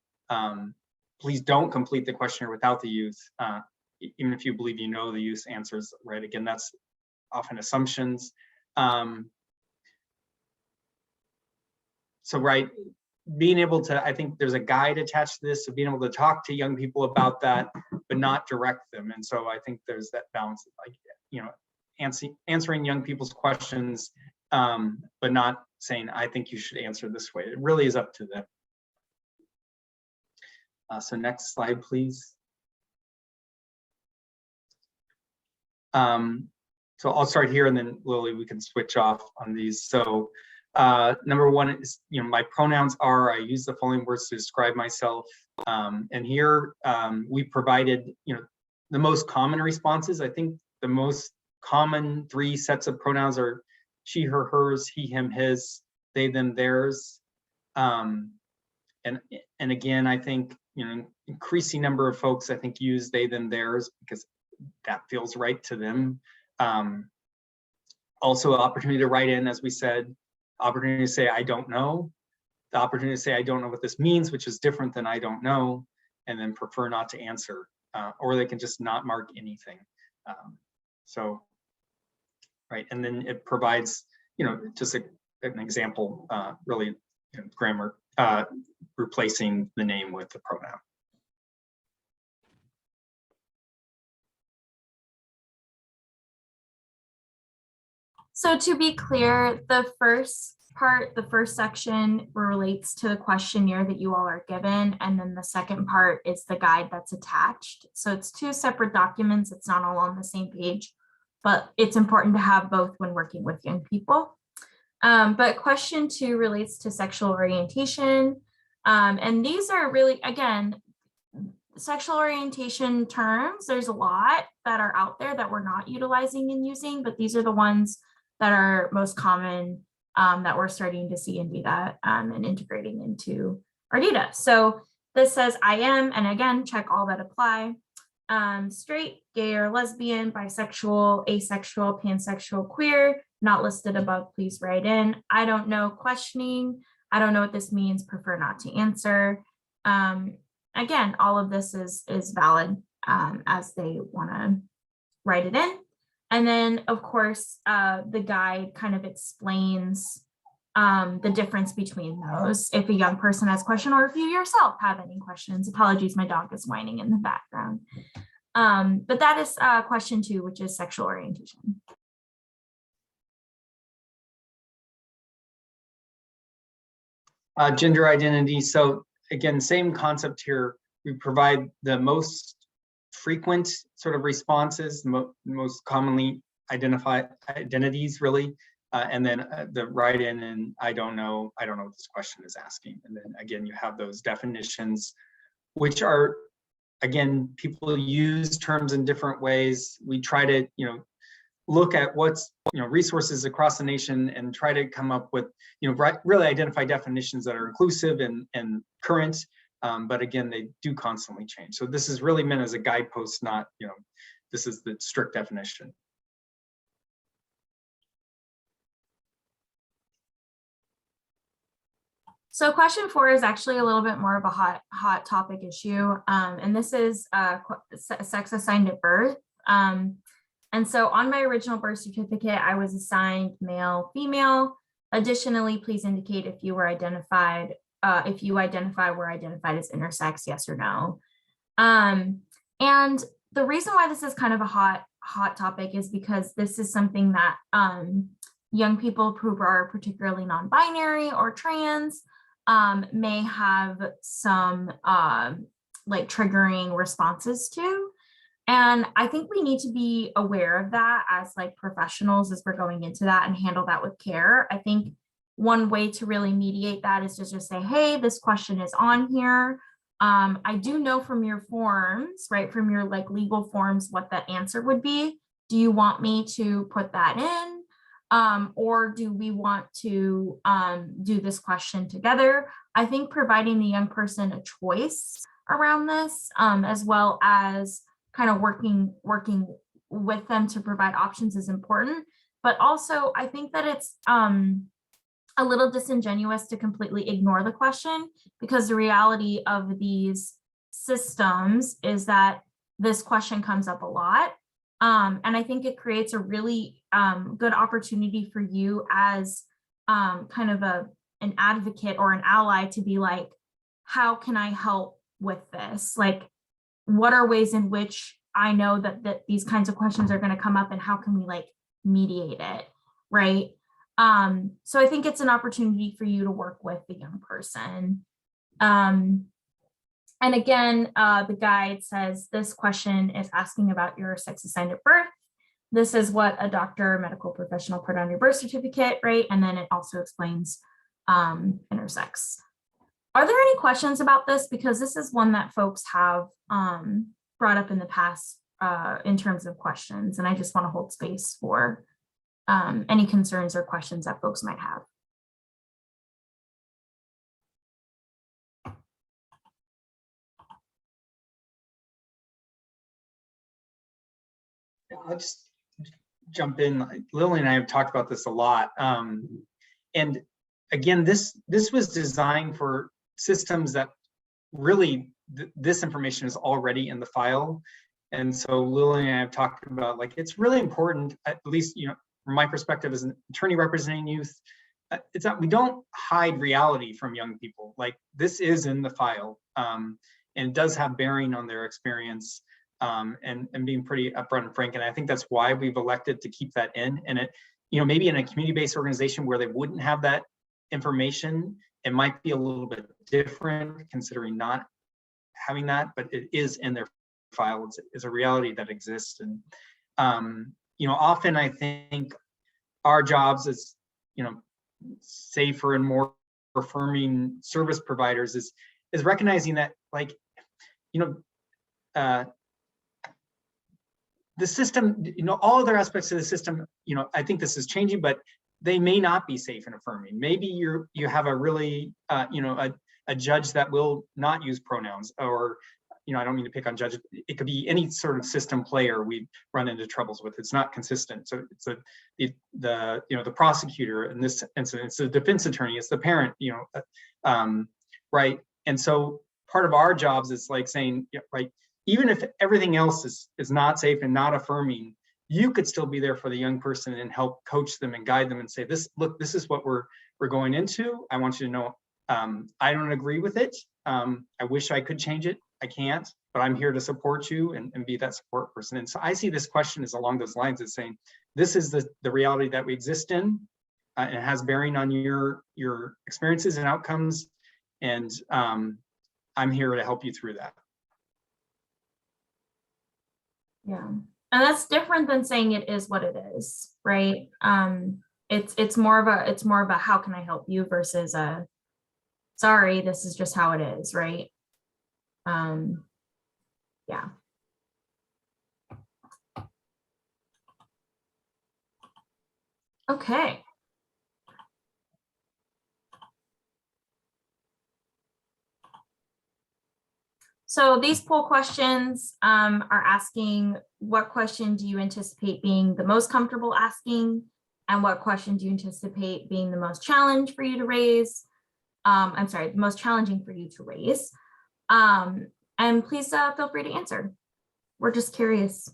Speaker 2: Please don't complete the questionnaire without the youth, even if you believe you know the youth's answers, right? Again, that's often assumptions. So, right, being able to, I think there's a guide attached to this, so being able to talk to young people about that, but not direct them. And so I think there's that balance, like, answering young people's questions, but not saying, I think you should answer this way. It really is up to them. So next slide, please. So I'll start here, and then Lily, we can switch off on these. So number one is, my pronouns are, I use the following words to describe myself. And here we provided, the most common responses. I think the most common 3 sets of pronouns are she, her, hers, he, him, his, they, them, theirs. And again, I think, increasing number of folks, I think, use they, them, theirs because that feels right to them. Also, opportunity to write in, as we said, opportunity to say, I don't know, the opportunity to say, I don't know what this means, which is different than I don't know, and then prefer not to answer, or they can just not mark anything. So, right, and then it provides, just an example, really, grammar, replacing the name with the pronoun.
Speaker 1: So to be clear, the first section relates to the questionnaire that you all are given, and then the second part is the guide that's attached. So it's 2 separate documents. It's not all on the same page, but it's important to have both when working with young people. But question 2 relates to sexual orientation. And these are really, again, sexual orientation terms. There's a lot that are out there that we're not utilizing and using, but these are the ones that are most common, that we're starting to see in data and integrating into our data. So this says I am, and again, check all that apply. Straight, gay or lesbian, bisexual, asexual, pansexual, queer, not listed above, please write in. I don't know, questioning. I don't know what this means, prefer not to answer. Again, all of this is valid as they want to write it in. And then, of course, the guide kind of explains the difference between those. If a young person has a question, or if you yourself have any questions. Apologies, my dog is whining in the background. But that is question 2, which is sexual orientation.
Speaker 2: Gender identity. So again, same concept here. We provide the most frequent sort of responses, most commonly identified identities, really, and then the write-in and I don't know what this question is asking. And then again, you have those definitions, which are, again, people use terms in different ways. We try to, look at what's, resources across the nation and try to come up with, really identify definitions that are inclusive and current. But again, they do constantly change. So this is really meant as a guidepost, not, this is the strict definition.
Speaker 1: So question 4 is actually a little bit more of a hot topic issue. And this is sex assigned at birth. And so on my original birth certificate, I was assigned male, female. Additionally, please indicate if you were identified, were identified as intersex, yes or no. And the reason why this is kind of a hot topic is because this is something that young people who are particularly non-binary or trans may have some like triggering responses to. And I think we need to be aware of that as like professionals as we're going into that and handle that with care. I think one way to really mediate that is to just say, hey, this question is on here. I do know from your forms, right, from your like legal forms, what that answer would be. Do you want me to put that in? Or do we want to do this question together? I think providing the young person a choice around this, as well as kind of working with them to provide options is important. But also, I think that it's a little disingenuous to completely ignore the question, because the reality of these systems is that this question comes up a lot. And I think it creates a really good opportunity for you as kind of an advocate or an ally to be like, how can I help with this? Like, what are ways in which I know that these kinds of questions are going to come up, and how can we like mediate it, right? So I think it's an opportunity for you to work with the young person. And again, the guide says this question is asking about your sex assigned at birth. This is what a doctor or medical professional put on your birth certificate, right? And then it also explains intersex. Are there any questions about this? Because this is one that folks have brought up in the past in terms of questions, and I just want to hold space for any concerns or questions that folks might have.
Speaker 2: I'll just jump in. Lily and I have talked about this a lot. And again, this was designed for systems that really, this information is already in the file. And so Lily and I have talked about, like, it's really important, at least, you know, from my perspective as an attorney representing youth, it's not, we don't hide reality from young people. Like, this is in the file, and it does have bearing on their experience, and being pretty upfront and frank. And I think that's why we've elected to keep that in. And it, you know, maybe in a community-based organization where they wouldn't have that information, it might be a little bit different considering not having that, but it is in their file. It's a reality that exists. And you know, often I think our jobs as, you know, safer and more affirming service providers is recognizing that, like, you know, the system, you know, all other aspects of the system, you know, I think this is changing, but they may not be safe and affirming. Maybe you have a really, you know, a judge that will not use pronouns, or, you know, I don't mean to pick on judges. It could be any sort of system player we run into troubles with. It's not consistent. So it's you know, the prosecutor in this instance, it's the defense attorney, it's the parent, you know, right? And so part of our jobs is like saying, yeah, right, even if everything else is not safe and not affirming, you could still be there for the young person and help coach them and guide them and say, look, this is what we're going into. I want you to know, I don't agree with it. I wish I could change it. I can't, but I'm here to support you and be that support person. And so I see this question as along those lines of saying, this is the reality that we exist in, and it has bearing on your experiences and outcomes. And I'm here to help you through that.
Speaker 1: Yeah, and that's different than saying it is what it is, right? It's more of a how can I help you versus a sorry, this is just how it is, right? Yeah. Okay. So these poll questions are asking, what question do you anticipate being the most comfortable asking? And what question do you anticipate being the most challenge for you to raise? I'm sorry, the most challenging for you to raise. And please feel free to answer. We're just curious.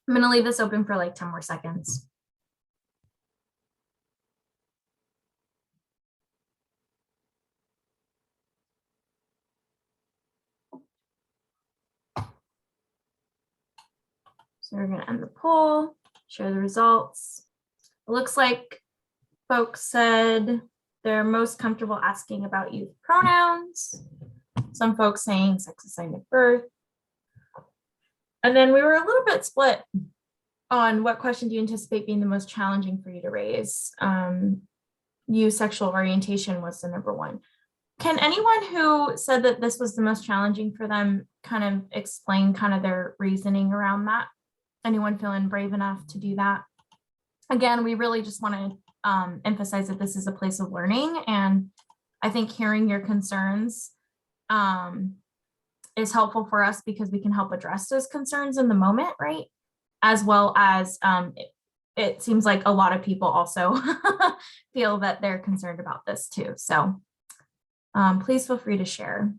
Speaker 1: I'm going to leave this open for like 10 more seconds. So we're going to end the poll, share the results. It looks like folks said they're most comfortable asking about youth pronouns. Some folks saying sex assigned at birth. And then we were a little bit split on what question do you anticipate being the most challenging for you to raise. Sexual orientation was the number one. Can anyone who said that this was the most challenging for them kind of explain kind of their reasoning around that? Anyone feeling brave enough to do that? Again, we really just want to emphasize that this is a place of learning, and I think hearing your concerns is helpful for us because we can help address those concerns in the moment, right? As well as it seems like a lot of people also feel that they're concerned about this too. So please feel free to share.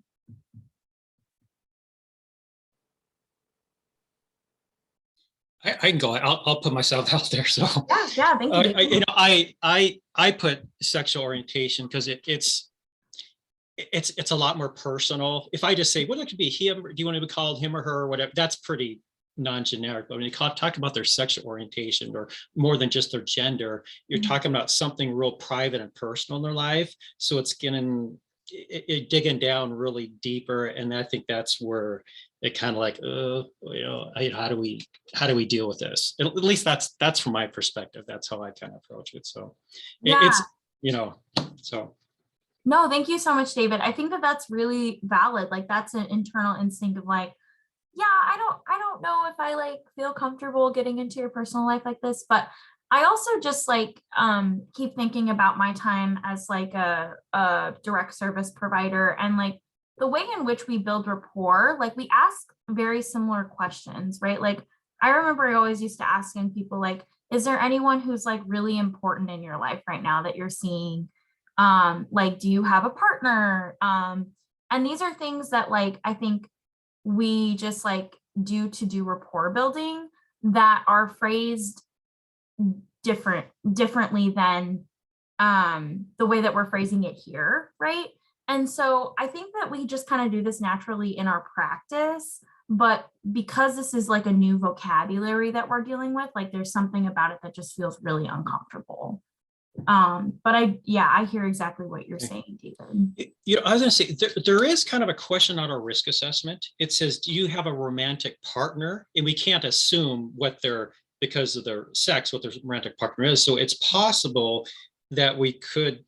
Speaker 3: I can go. I'll put myself out there. So
Speaker 1: yeah, thank you.
Speaker 3: you know, I put sexual orientation because it's a lot more personal. If I just say, well, it could be him, or do you want to be called him or her or whatever, that's pretty non-generic. But when you talk about their sexual orientation or more than just their gender, you're talking about something real private and personal in their life. So it's digging down really deeper. And I think that's where it kind of like, you know, how do we deal with this? At least that's from my perspective. That's how I kind of approach it. So it's, you know, so.
Speaker 1: No, thank you so much, David. I think that that's really valid. Like that's an internal instinct of like, yeah, I don't know if I like feel comfortable getting into your personal life like this, but I also just like keep thinking about my time as like a direct service provider and like the way in which we build rapport. Like we ask very similar questions, right? Like I remember I always used to asking people like, is there anyone who's like really important in your life right now that you're seeing? Like, do you have a partner? And these are things that like, I think we just like do rapport building that are phrased differently than the way that we're phrasing it here, right? And so I think that we just kind of do this naturally in our practice, but because this is like a new vocabulary that we're dealing with, like there's something about it that just feels really uncomfortable. But I hear exactly what you're saying, David.
Speaker 3: You know, I was going to say there is kind of a question on our risk assessment. It says, do you have a romantic partner? And we can't assume what their, because of their sex, what their romantic partner is. So it's possible that we could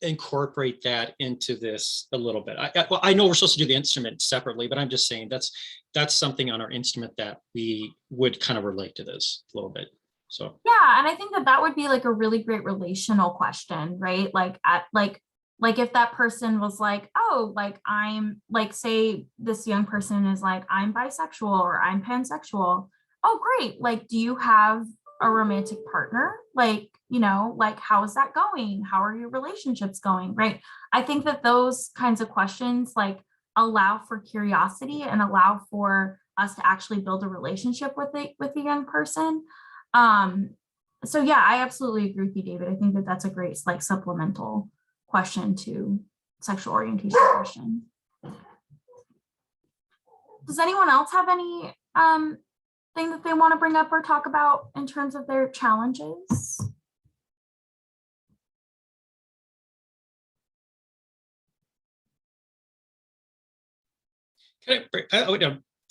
Speaker 3: incorporate that into this a little bit. Well, I know we're supposed to do the instrument separately, but I'm just saying that's something on our instrument that we would kind of relate to this a little bit. So
Speaker 1: yeah, and I think that would be like a really great relational question, right? Like like if that person was like, oh, like I'm like, say this young person is like, I'm bisexual or I'm pansexual. Oh, great. Like, do you have a romantic partner? Like, you know, like how is that going? How are your relationships going? Right. I think that those kinds of questions like allow for curiosity and allow for us to actually build a relationship with the young person. So yeah, I absolutely agree with you, David. I think that that's a great like supplemental question to sexual orientation question. Does anyone else have any thing that they want to bring up or talk about in terms of their challenges?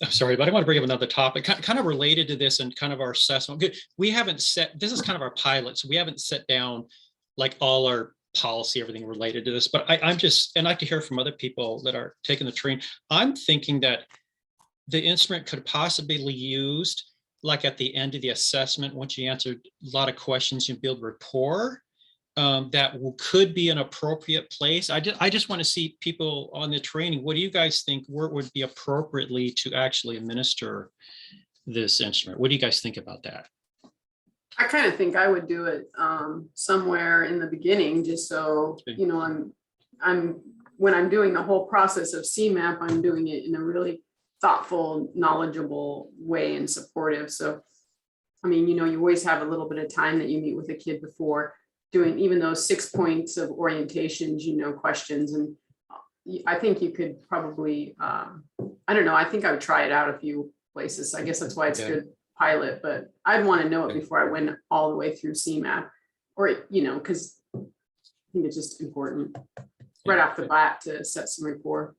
Speaker 3: I'm sorry, but I want to bring up another topic kind of related to this and kind of our assessment. We haven't set, this is kind of our pilot, so we haven't set down like all our policy, everything related to this, but I'm just, and I like to hear from other people that are taking the training. I'm thinking that the instrument could possibly be used like at the end of the assessment, once you answered a lot of questions, you build rapport. That could be an appropriate place. I just want to see people on the training. What do you guys think where it would be appropriately to actually administer this instrument? What do you guys think about that?
Speaker 4: I kind of think I would do it somewhere in the beginning, just so, you know, I'm when I'm doing the whole process of CMAP, I'm doing it in a really thoughtful, knowledgeable way and supportive. So, I mean, you always have a little bit of time that you meet with a kid before doing even those 6 points of orientations, questions. And I think you could probably, I don't know, I think I would try it out a few places. I guess that's why it's good pilot, but I'd want to know it before I went all the way through CMAP, or, because I think it's just important right off the bat to set some rapport.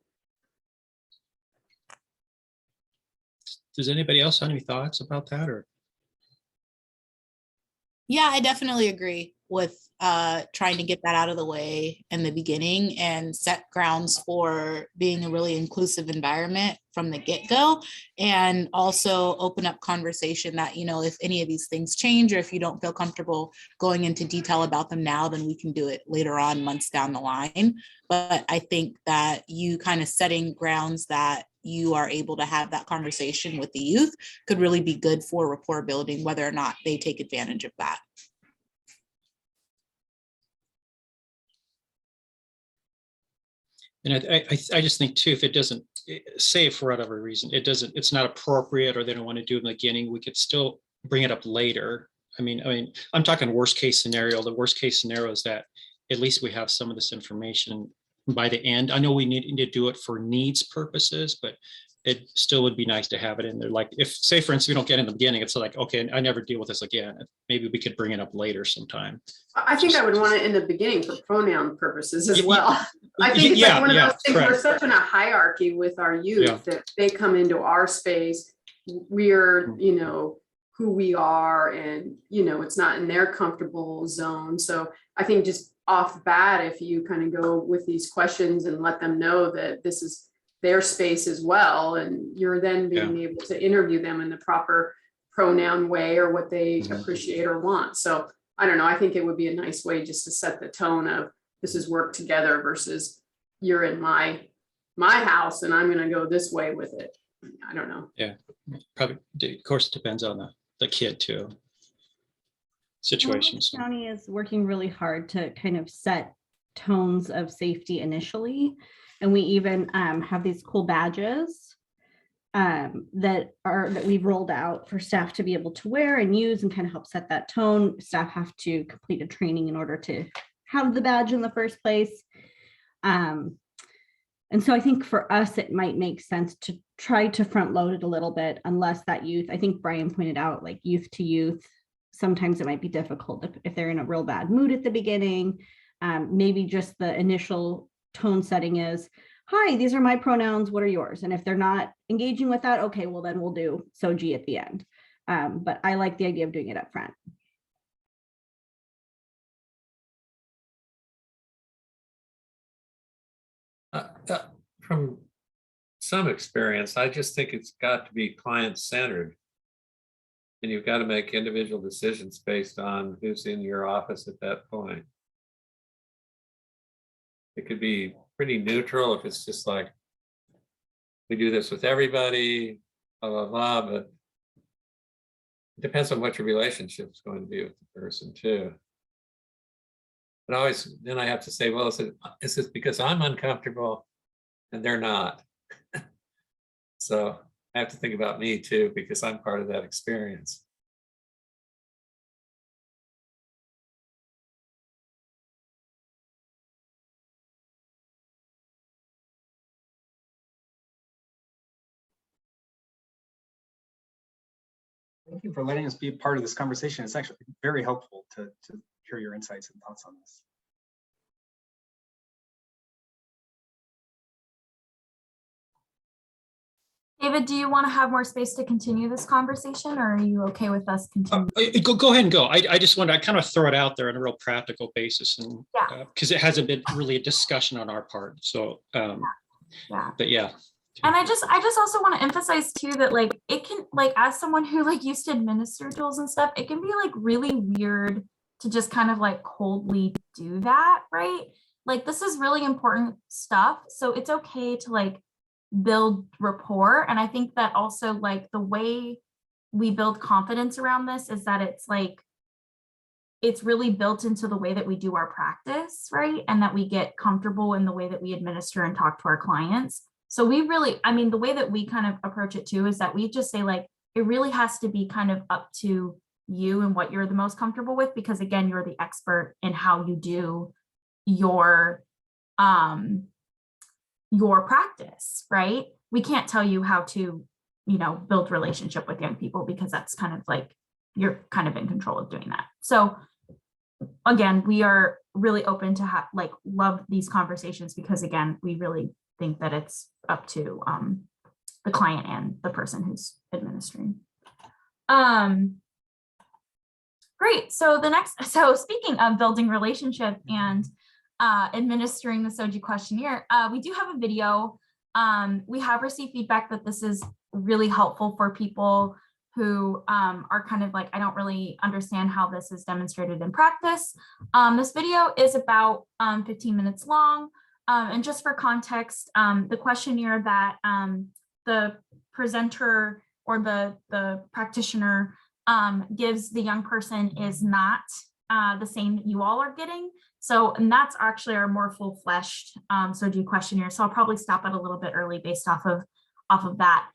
Speaker 3: Does anybody else have any thoughts about that, or?
Speaker 5: Yeah, I definitely agree with trying to get that out of the way in the beginning and set grounds for being a really inclusive environment from the get-go, and also open up conversation that, if any of these things change, or if you don't feel comfortable going into detail about them now, then we can do it later on, months down the line. But I think that you kind of setting grounds that you are able to have that conversation with the youth could really be good for rapport building, whether or not they take advantage of that.
Speaker 3: And I just think too, if it doesn't, say for whatever reason, it's not appropriate, or they don't want to do it in the beginning, we could still bring it up later. I mean, I'm talking worst case scenario. The worst case scenario is that at least we have some of this information by the end. I know we need to do it for needs purposes, but it still would be nice to have it in there. Like, if, say for instance, we don't get in the beginning, it's like, okay, I never deal with this again. Maybe we could bring it up later sometime.
Speaker 4: I think I would want it in the beginning for pronoun purposes as well. I think it's like one of those things, we're such in a hierarchy with our youth that they come into our space. We're, who we are, and, it's not in their comfortable zone. So I think just off bat, if you kind of go with these questions and let them know that this is their space as well, and you're then being able to interview them in the proper pronoun way, or what they appreciate or want. So I don't know, I think it would be a nice way just to set the tone of this is work together versus you're in my house and I'm going to go this way with it. I don't know.
Speaker 3: Yeah, probably, of course, it depends on the kid too. Situations.
Speaker 6: County is working really hard to kind of set tones of safety initially. And we even have these cool badges that we've rolled out for staff to be able to wear and use, and kind of help set that tone. Staff have to complete a training in order to have the badge in the first place. And so I think for us, it might make sense to try to front load it a little bit, unless that youth, I think Brian pointed out, like youth to youth, sometimes it might be difficult if they're in a real bad mood at the beginning. Maybe just the initial tone setting is, hi, these are my pronouns, what are yours? And if they're not engaging with that, okay, well then we'll do SOGIE at the end. But I like the idea of doing it up front.
Speaker 7: From some experience, I just think it's got to be client-centered. And you've got to make individual decisions based on who's in your office at that point. It could be pretty neutral if it's just like, we do this with everybody, blah, blah, blah, but it depends on what your relationship is going to be with the person too. But always, then I have to say, well, is it because I'm uncomfortable and they're not? So I have to think about me too, because I'm part of that experience.
Speaker 2: Thank you for letting us be a part of this conversation. It's actually very helpful to hear your insights and thoughts on this.
Speaker 1: David, do you want to have more space to continue this conversation, or are you okay with us continuing?
Speaker 3: Go ahead and go. I just want to kind of throw it out there on a real practical basis, and because it hasn't been really a discussion on our part. So, but yeah.
Speaker 1: And I just also want to emphasize too that like it can, like, as someone who like used to administer tools and stuff, it can be like really weird to just kind of like coldly do that, right? Like, this is really important stuff, so it's okay to like build rapport. And I think that also like the way we build confidence around this is that it's like, it's really built into the way that we do our practice, right? And that we get comfortable in the way that we administer and talk to our clients. So we really, I mean, the way that we kind of approach it too is that we just say like, it really has to be kind of up to you and what you're the most comfortable with, because again, you're the expert in how you do your practice, right? We can't tell you how to, you know, build relationship with young people, because that's kind of like, you're kind of in control of doing that. So again, we are really open to love these conversations, because again, we really think that it's up to the client and the person who's administering. Great. So speaking of building relationship and administering the SOGIE questionnaire, we do have a video. We have received feedback that this is really helpful for people who are kind of like, I don't really understand how this is demonstrated in practice. This video is about 15 minutes long. And just for context, the questionnaire that the presenter or the practitioner gives the young person is not the same that you all are getting. So, and that's actually our more full-fleshed SOGIE questionnaire. So I'll probably stop it a little bit early based off of that.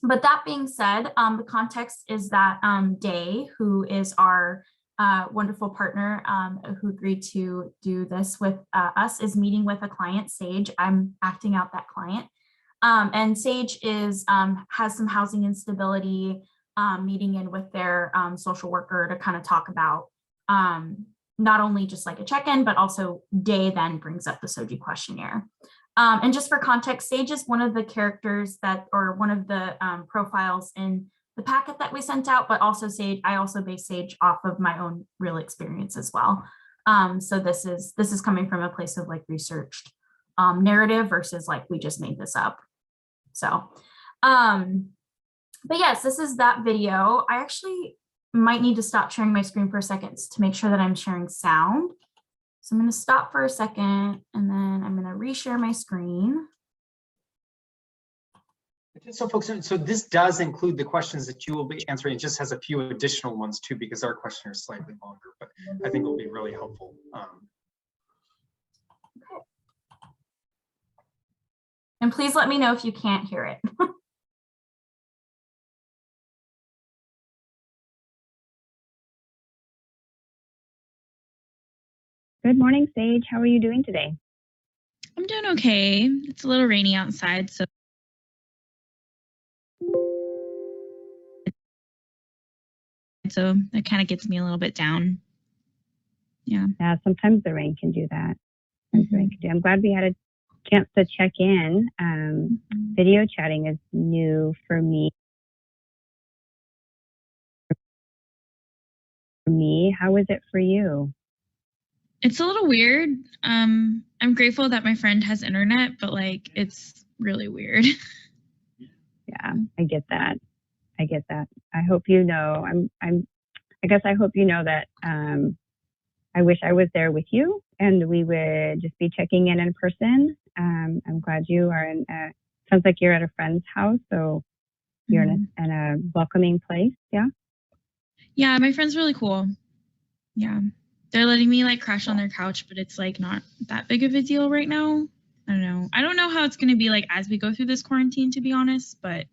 Speaker 1: But that being said, the context is that Day, who is our wonderful partner who agreed to do this with us, is meeting with a client, Sage. I'm acting out that client. And Sage has some housing instability, meeting in with their social worker to kind of talk about not only just like a check-in, but also Day then brings up the SOGIE questionnaire. And just for context, Sage is one of the characters or one of the profiles in the packet that we sent out, but also Sage, I also base Sage off of my own real experience as well. So this is coming from a place of like researched narrative versus like, we just made this up. So, but yes, this is that video. I actually might need to stop sharing my screen for a second to make sure that I'm sharing sound. So I'm going to stop for a second and then I'm going to reshare my screen.
Speaker 2: So folks, so this does include the questions that you will be answering. It just has a few additional ones too, because our questionnaire is slightly longer, but I think it will be really helpful.
Speaker 1: And please let me know if you can't hear it.
Speaker 8: Good morning, Sage. How are you doing today?
Speaker 9: I'm doing okay. It's a little rainy outside, so that kind of gets me a little bit down. Yeah.
Speaker 8: Yeah, sometimes the rain can do that. I'm glad we had a chance to check in. Video chatting is new for me. How is it for you?
Speaker 9: It's a little weird. I'm grateful that my friend has internet, but like it's really weird.
Speaker 8: Yeah, I get that. I hope you know. I guess I hope you know that I wish I was there with you and we would just be checking in person. I'm glad you are in. Sounds like you're at a friend's house, so you're in a welcoming place. Yeah. Yeah,
Speaker 9: my friend's really cool. Yeah. They're letting me like crash on their couch, but it's like not that big of a deal right now. I don't know how it's going to be like as we go through this quarantine, to be honest, but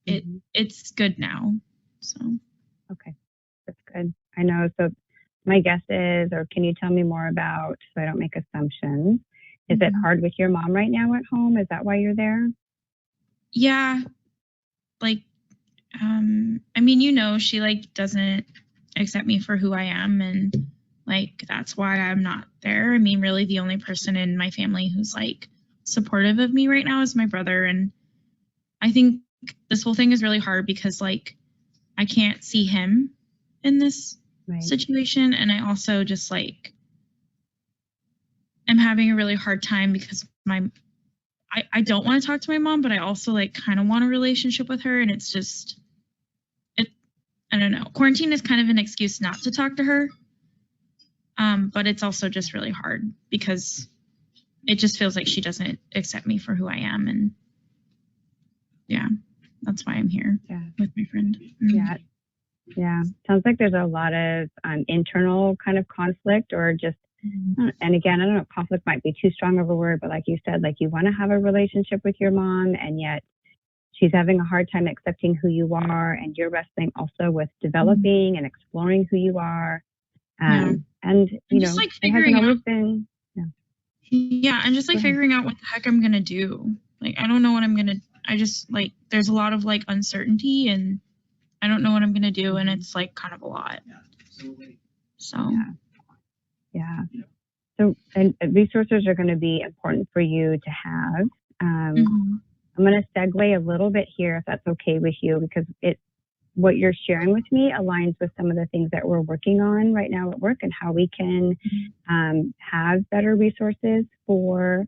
Speaker 9: it's good now. So.
Speaker 8: Okay, that's good. I know. So my guess is, or can you tell me more about, so I don't make assumptions, is it hard with your mom right now at home? Is that why you're there?
Speaker 9: Yeah. Like, I mean, she like doesn't accept me for who I am, and like that's why I'm not there. I mean, really the only person in my family who's like supportive of me right now is my brother, and I think this whole thing is really hard because like I can't see him in this situation, and I also just like am having a really hard time because I don't want to talk to my mom, but I also like kind of want a relationship with her, and it's just I don't know. Quarantine is kind of an excuse not to talk to her. But it's also just really hard because it just feels like she doesn't accept me for who I am. And yeah, that's why I'm here with my friend.
Speaker 8: Yeah. Sounds like there's a lot of internal kind of conflict or just And again, I don't know, conflict might be too strong of a word, but like you said, like you want to have a relationship with your mom, and yet she's having a hard time accepting who you are, and you're wrestling also with developing and exploring who you are. And you know,
Speaker 9: like
Speaker 8: it hasn't always been.
Speaker 9: Yeah, I'm just like figuring out what the heck I'm gonna do. Like, I don't know what I'm gonna. I just like there's a lot of like uncertainty, and I don't know what I'm gonna do, and it's like kind of a lot. So
Speaker 8: Yeah. So, and resources are going to be important for you to have. I'm going to segue a little bit here, if that's okay with you, because what you're sharing with me aligns with some of the things that we're working on right now at work, and how we can have better resources for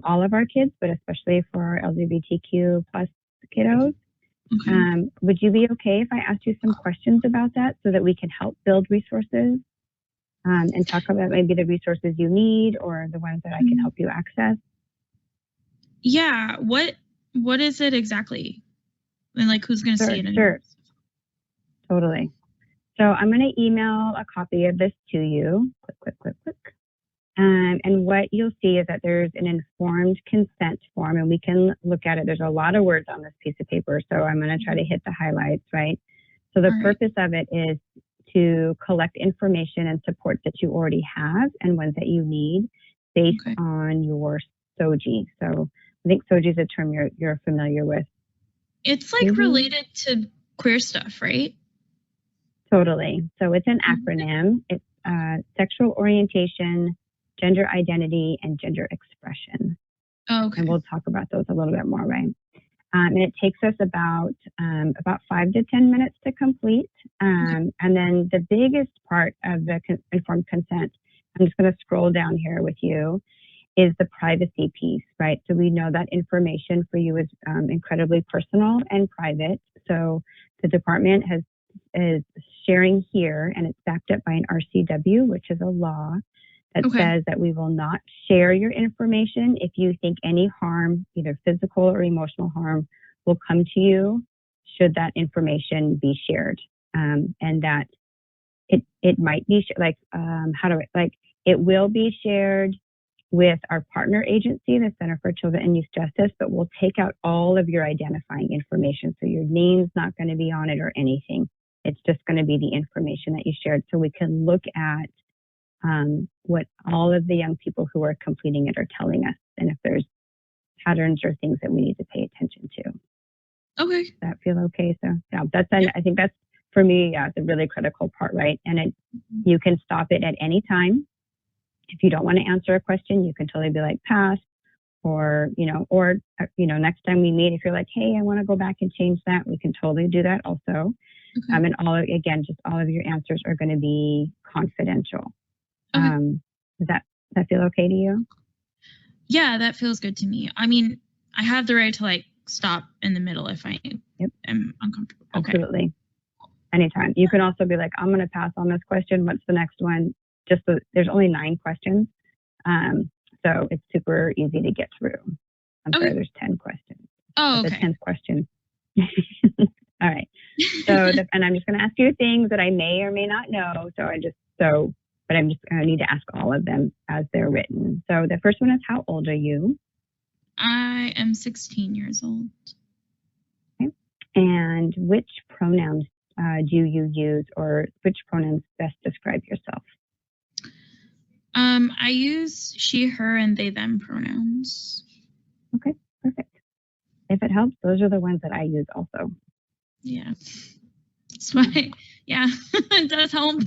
Speaker 8: all of our kids, but especially for our LGBTQ plus kiddos. Would you be okay if I asked you some questions about that so that we can help build resources and talk about maybe the resources you need or the ones that I can help you access?
Speaker 9: Yeah. What is it exactly? And like, who's going to see it?
Speaker 8: Sure. Totally. So I'm going to email a copy of this to you. Click. And what you'll see is that there's an informed consent form, and we can look at it. There's a lot of words on this piece of paper, so I'm going to try to hit the highlights, right? So the purpose of it is to collect information and support that you already have and ones that you need based on your SOGIE. So I think SOGIE is a term you're familiar with.
Speaker 9: It's like related to queer stuff, right?
Speaker 8: Totally. So it's an acronym. It's sexual orientation, gender identity, and gender expression. And we'll talk about those a little bit more, right? And it takes us about 5 to 10 minutes to complete. And then the biggest part of the informed consent, I'm just going to scroll down here with you, is the privacy piece, right? So we know that information for you is incredibly personal and private. So the department is sharing here, and it's backed up by an RCW, which is a law that says that we will not share your information if you think any harm, either physical or emotional harm, will come to you should that information be shared. And that it might be it will be shared with our partner agency, the Center for Children and Youth Justice, but we'll take out all of your identifying information. So your name's not going to be on it or anything. It's just going to be the information that you shared, so we can look at what all of the young people who are completing it are telling us, and if there's patterns or things that we need to pay attention to.
Speaker 9: Okay.
Speaker 8: Does that feel okay? So yeah, I think that's, for me, it's a really critical part, right? And you can stop it at any time. If you don't want to answer a question, you can totally be like, pass, or next time we meet, if you're like, hey, I want to go back and change that, we can totally do that also. And all of your answers are going to be confidential. Does that feel okay to you?
Speaker 9: Yeah, that feels good to me. I mean, I have the right to like stop in the middle if I am uncomfortable.
Speaker 8: Absolutely. Anytime. You can also be like, I'm going to pass on this question. What's the next one? There's only 9 questions. So it's super easy to get through. I'm sorry, there's 10 questions.
Speaker 9: Oh, okay.
Speaker 8: The 10th question. All right. And I'm just going to ask you things that I may or may not know. But I'm just going to need to ask all of them as they're written. So the first one is, how old are you?
Speaker 9: I am 16 years old.
Speaker 8: Okay. And which pronouns do you use, or which pronouns best describe yourself?
Speaker 9: I use she, her, and they, them pronouns.
Speaker 8: Okay, perfect. If it helps, those are the ones that I use also.
Speaker 9: Yeah. That's why, yeah, it does help.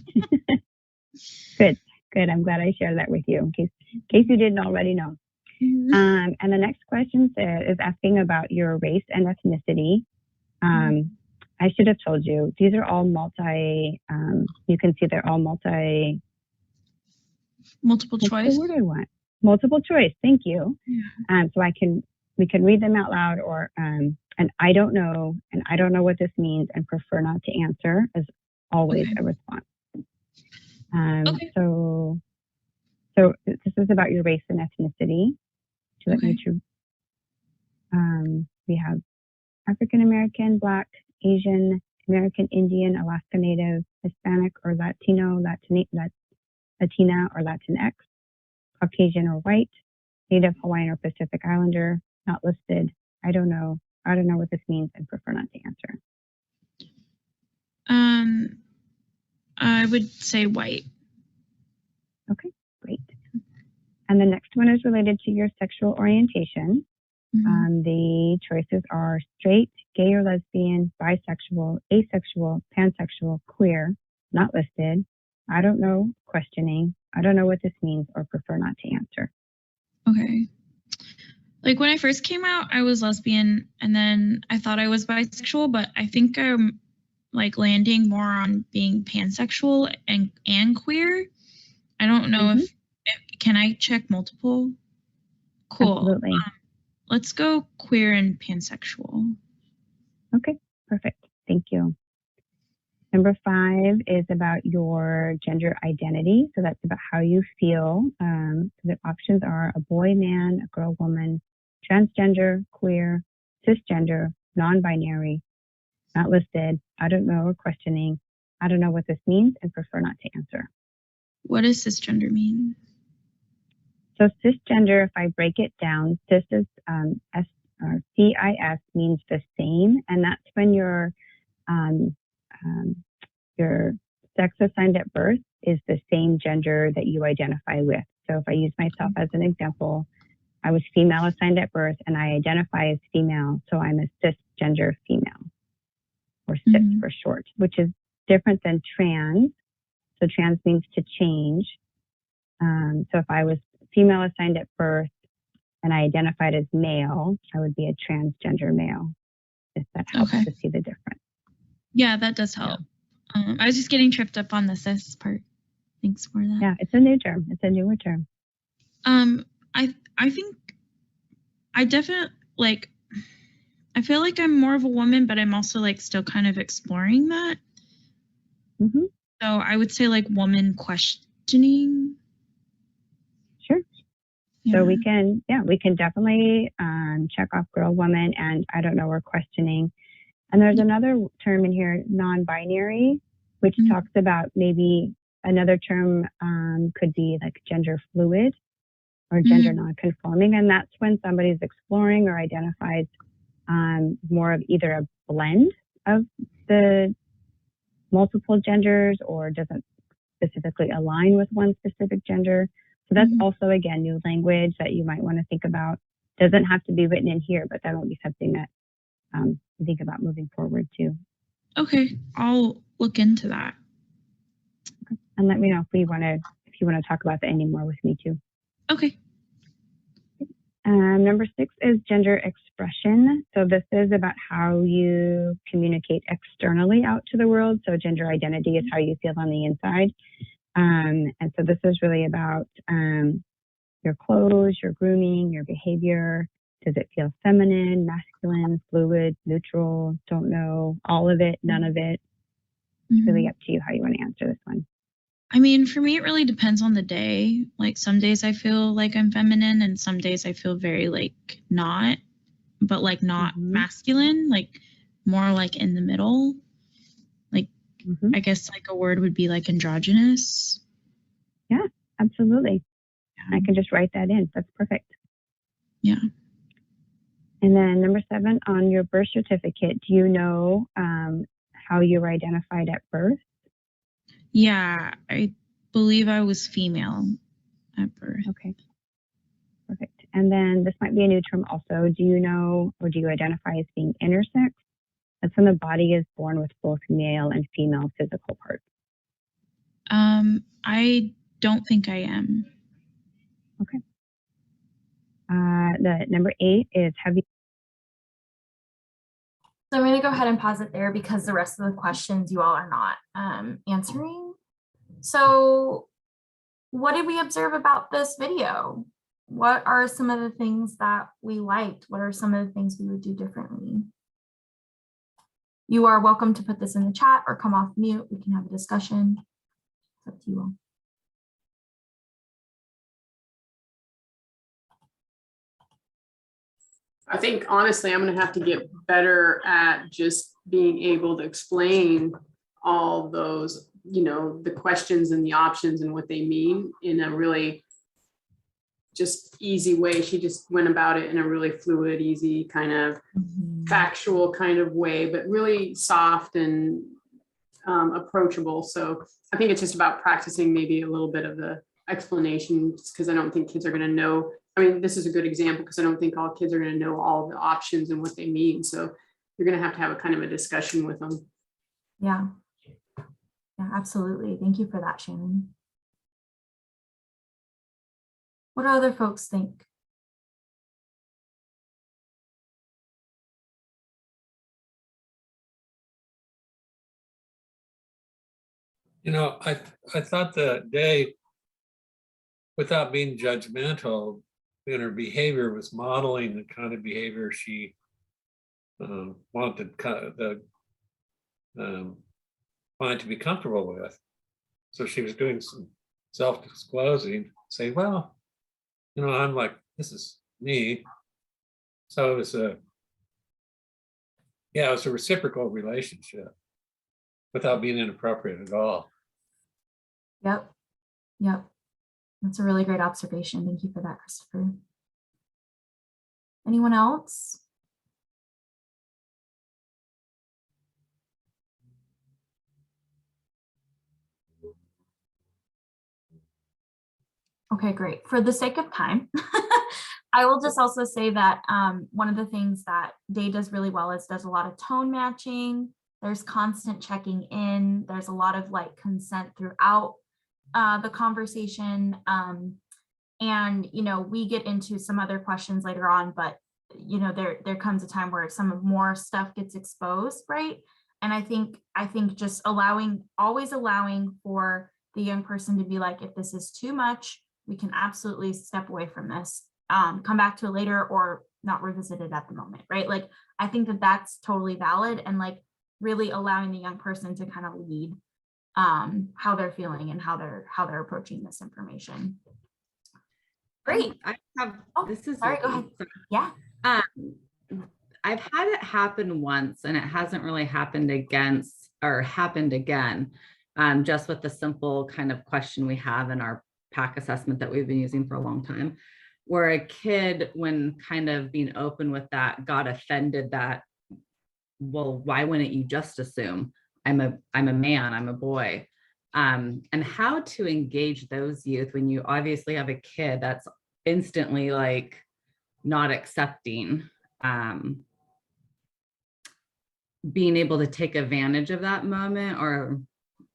Speaker 8: Good. I'm glad I shared that with you in case you didn't already know. And the next question is asking about your race and ethnicity. I should have told you, these are all you can see they're all
Speaker 9: multiple choice.
Speaker 8: What's the word I want? Multiple choice. Thank you.
Speaker 9: Yeah.
Speaker 8: So we can read them out loud, or and I don't know what this means and prefer not to answer is always a response. So this is about your race and ethnicity. We have African American, Black, Asian, American Indian, Alaska Native, Hispanic or Latino, Latina or Latinx, Caucasian or white, Native Hawaiian or Pacific Islander, not listed. I don't know what this means and prefer not to answer.
Speaker 9: I would say white.
Speaker 8: Okay, great. And the next one is related to your sexual orientation. The choices are straight, gay or lesbian, bisexual, asexual, pansexual, queer, not listed. I don't know, questioning. I don't know what this means or prefer not to answer.
Speaker 9: Okay. Like when I first came out, I was lesbian and then I thought I was bisexual, but I think I'm like landing more on being pansexual and queer. I don't know if can I check multiple? Cool.
Speaker 8: Absolutely.
Speaker 9: Let's go queer and pansexual.
Speaker 8: Okay, perfect. Thank you. Number 5 is about your gender identity. So that's about how you feel. So the options are a boy, man, a girl, woman, transgender, queer, cisgender, non-binary, not listed, I don't know, or questioning. I don't know what this means and prefer not to answer.
Speaker 9: What does cisgender mean?
Speaker 8: So cisgender, if I break it down, cis is CIS means the same, and that's when your sex assigned at birth is the same gender that you identify with. So if I use myself as an example, I was female assigned at birth and I identify as female, so I'm a cisgender female, or cis for short, which is different than trans. So trans means to change. So if I was female assigned at birth and I identified as male, I would be a transgender male, if that helps to see the difference.
Speaker 9: Yeah, that does help. Yeah. I was just getting tripped up on the cis part. Thanks for that.
Speaker 8: Yeah, it's a new term. It's a newer term.
Speaker 9: I think I definitely like, I feel like I'm more of a woman, but I'm also like still kind of exploring that. So I would say like woman questioning.
Speaker 8: Sure.
Speaker 9: Yeah.
Speaker 8: So we can definitely check off girl, woman, and I don't know, we're questioning. And there's another term in here, non-binary, which talks about maybe another term could be like gender fluid or gender non-conforming. And that's when somebody's exploring or identifies more of either a blend of the multiple genders or doesn't specifically align with one specific gender. So that's also, again, new language that you might want to think about. Doesn't have to be written in here, but that will be something that think about moving forward too.
Speaker 9: Okay, I'll look into that.
Speaker 8: And let me know if you want to talk about that anymore with me too.
Speaker 9: Okay.
Speaker 8: Number 6 is gender expression. So this is about how you communicate externally out to the world. So gender identity is how you feel on the inside. And so this is really about your clothes, your grooming, your behavior. Does it feel feminine, masculine, fluid, neutral, don't know, all of it, none of it? It's really up to you how you want to answer this one.
Speaker 9: I mean, for me, it really depends on the day. Like some days I feel like I'm feminine and some days I feel very like not, but like not masculine, like more like in the middle. Like, I guess like a word would be like androgynous.
Speaker 8: Yeah, absolutely. I can just write that in. That's perfect.
Speaker 9: Yeah.
Speaker 8: And then number 7, on your birth certificate, do you know how you were identified at birth?
Speaker 9: Yeah, I believe I was female at birth.
Speaker 8: Okay, perfect. And then this might be a new term also. Do you know, or do you identify as being intersex? That's when the body is born with both male and female physical parts.
Speaker 9: I don't think I am.
Speaker 8: Okay. The number 8 is have you.
Speaker 1: So I'm going to go ahead and pause it there because the rest of the questions you all are not answering. So what did we observe about this video? What are some of the things that we liked? What are some of the things we would do differently? You are welcome to put this in the chat or come off mute. We can have a discussion. It's up to you all.
Speaker 4: I think honestly, I'm going to have to get better at just being able to explain all those you know, the questions and the options and what they mean in a really just easy way. She just went about it in a really fluid, easy, kind of factual kind of way, but really soft and approachable. So I think it's just about practicing maybe a little bit of the explanation, because I don't think kids are going to know. I mean, this is a good example because I don't think all kids are going to know all the options and what they mean. So you're going to have a kind of a discussion with them.
Speaker 1: Yeah. Yeah, absolutely. Thank you for that, Shannon. What do other folks think?
Speaker 7: You know, I thought the day, without being judgmental, in her behavior was modeling the kind of behavior she wanted the client to be comfortable with. So she was doing some self-disclosing, say, well, you know, I'm like, this is me. So it was it was a reciprocal relationship without being inappropriate at all.
Speaker 1: Yep. Yep. That's a really great observation. Thank you for that, Christopher. Anyone else? Okay, great. For the sake of time, I will just also say that one of the things that Day does really well is does a lot of tone matching. There's constant checking in. There's a lot of like consent throughout the conversation. And, you know, we get into some other questions later on, but, you know, there comes a time where some more stuff gets exposed, right? And I think just always allowing for the young person to be like, if this is too much, we can absolutely step away from this, come back to it later or not revisit it at the moment, right? Like, I think that that's totally valid, and like really allowing the young person to kind of lead how they're feeling and how they're approaching this information. Great.
Speaker 10: I have, this is,
Speaker 1: sorry, go ahead. Yeah.
Speaker 10: I've had it happen once and it hasn't really happened again, just with the simple kind of question we have in our PAC assessment that we've been using for a long time, where a kid, when kind of being open with that, got offended that, well, why wouldn't you just assume I'm a man, I'm a boy? And how to engage those youth when you obviously have a kid that's instantly like not accepting, being able to take advantage of that moment, or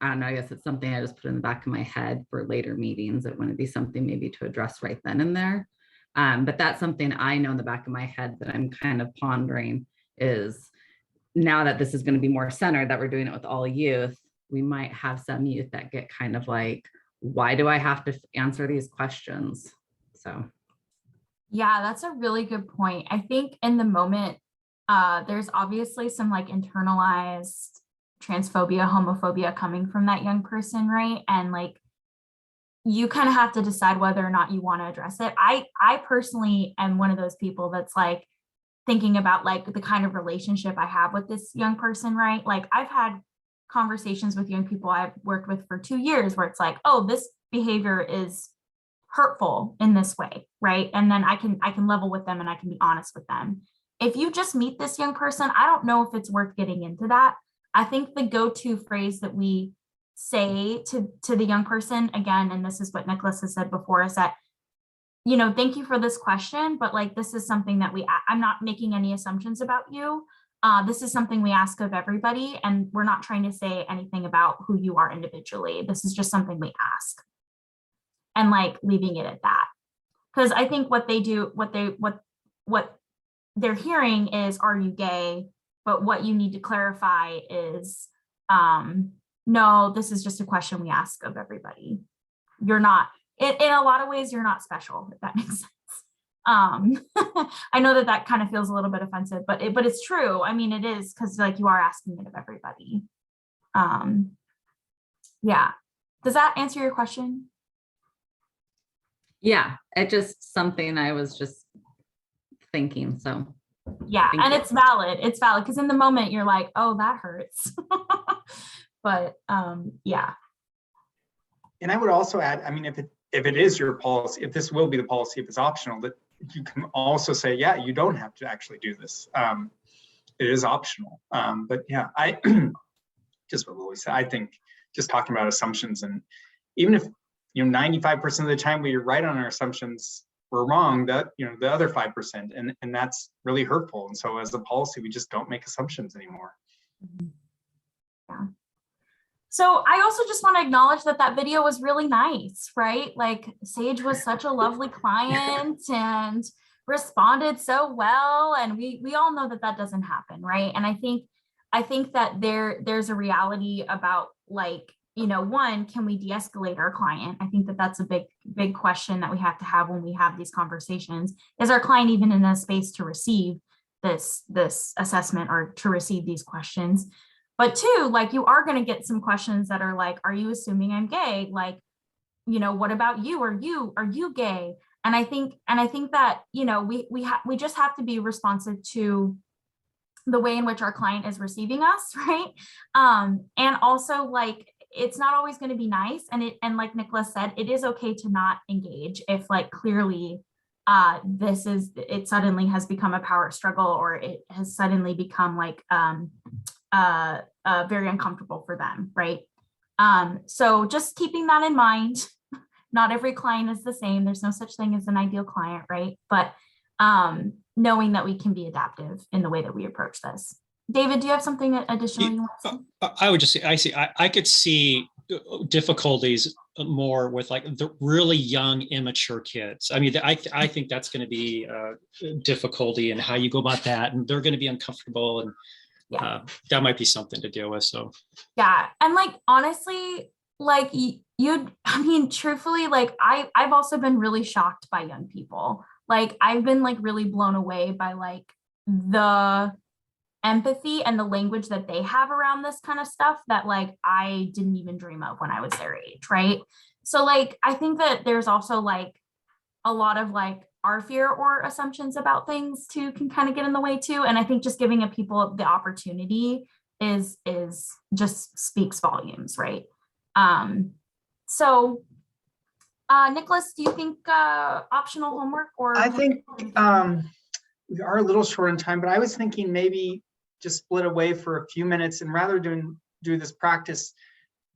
Speaker 10: I don't know, I guess it's something I just put in the back of my head for later meetings. It wouldn't be something maybe to address right then and there. But that's something I know in the back of my head that I'm kind of pondering is, now that this is going to be more centered, that we're doing it with all youth, we might have some youth that get kind of like, why do I have to answer these questions? So.
Speaker 1: Yeah, that's a really good point. I think in the moment, there's obviously some like internalized transphobia, homophobia coming from that young person, right? And like, you kind of have to decide whether or not you want to address it. I personally am one of those people that's like, thinking about like the kind of relationship I have with this young person, right? Like, I've had conversations with young people I've worked with for 2 years where it's like, oh, this behavior is hurtful in this way, right? And then I can level with them and I can be honest with them. If you just meet this young person, I don't know if it's worth getting into that. I think the go-to phrase that we say to the young person, again, and this is what Nicholas has said before, is that, you know, thank you for this question, but like, this is something that I'm not making any assumptions about you. This is something we ask of everybody, and we're not trying to say anything about who you are individually. This is just something we ask, and like leaving it at that. Because I think what they do, what they're hearing is, are you gay? But what you need to clarify is, no, this is just a question we ask of everybody. You're not, in a lot of ways, you're not special, if that makes sense. I know that kind of feels a little bit offensive, but it's true. I mean, it is, because like you are asking it of everybody. Yeah. Does that answer your question?
Speaker 10: Yeah, it's just something I was just thinking, so.
Speaker 1: Yeah, and it's valid. It's valid because in the moment you're like, oh, that hurts. But yeah.
Speaker 2: And I would also add, I mean, if it is your policy, if this will be the policy, if it's optional, that you can also say, yeah, you don't have to actually do this. It is optional. But yeah, I just what Lily said, I think just talking about assumptions, and even if 95% of the time we're right on our assumptions, we're wrong, that the other 5%, and that's really hurtful. And so as a policy, we just don't make assumptions anymore.
Speaker 1: Yeah. So I also just want to acknowledge that video was really nice, right? Like Sage was such a lovely client and responded so well. And we all know that doesn't happen, right? And I think that there's a reality about like, one, can we de-escalate our client? I think that's a big question that we have to have when we have these conversations. Is our client even in a space to receive this assessment or to receive these questions? But two, like you are going to get some questions that are like, are you assuming I'm gay? Like, what about you? Are you gay? And I think that, we just have to be responsive to the way in which our client is receiving us, right? And also like, it's not always going to be nice. And like Nicholas said, it is okay to not engage if like clearly it suddenly has become a power struggle, or it has suddenly become like very uncomfortable for them, right? So just keeping that in mind. Not every client is the same. There's no such thing as an ideal client, right? But knowing that we can be adaptive in the way that we approach this. David, do you have something additional you want to say?
Speaker 3: I would just say, I could see difficulties more with like the really young, immature kids. I mean, I think that's going to be a difficulty in how you go about that, and they're going to be uncomfortable, and that might be something to deal with. So
Speaker 1: yeah, and like honestly, like truthfully, like I've also been really shocked by young people. Like I've been like really blown away by like the empathy and the language that they have around this kind of stuff that like I didn't even dream of when I was their age, right? So like I think that there's also like a lot of like our fear or assumptions about things too can kind of get in the way too. And I think just giving people the opportunity is just speaks volumes, right? So Nicholas, do you think optional homework, or
Speaker 2: I think we are a little short on time, but I was thinking maybe just split away for a few minutes, and rather do this practice,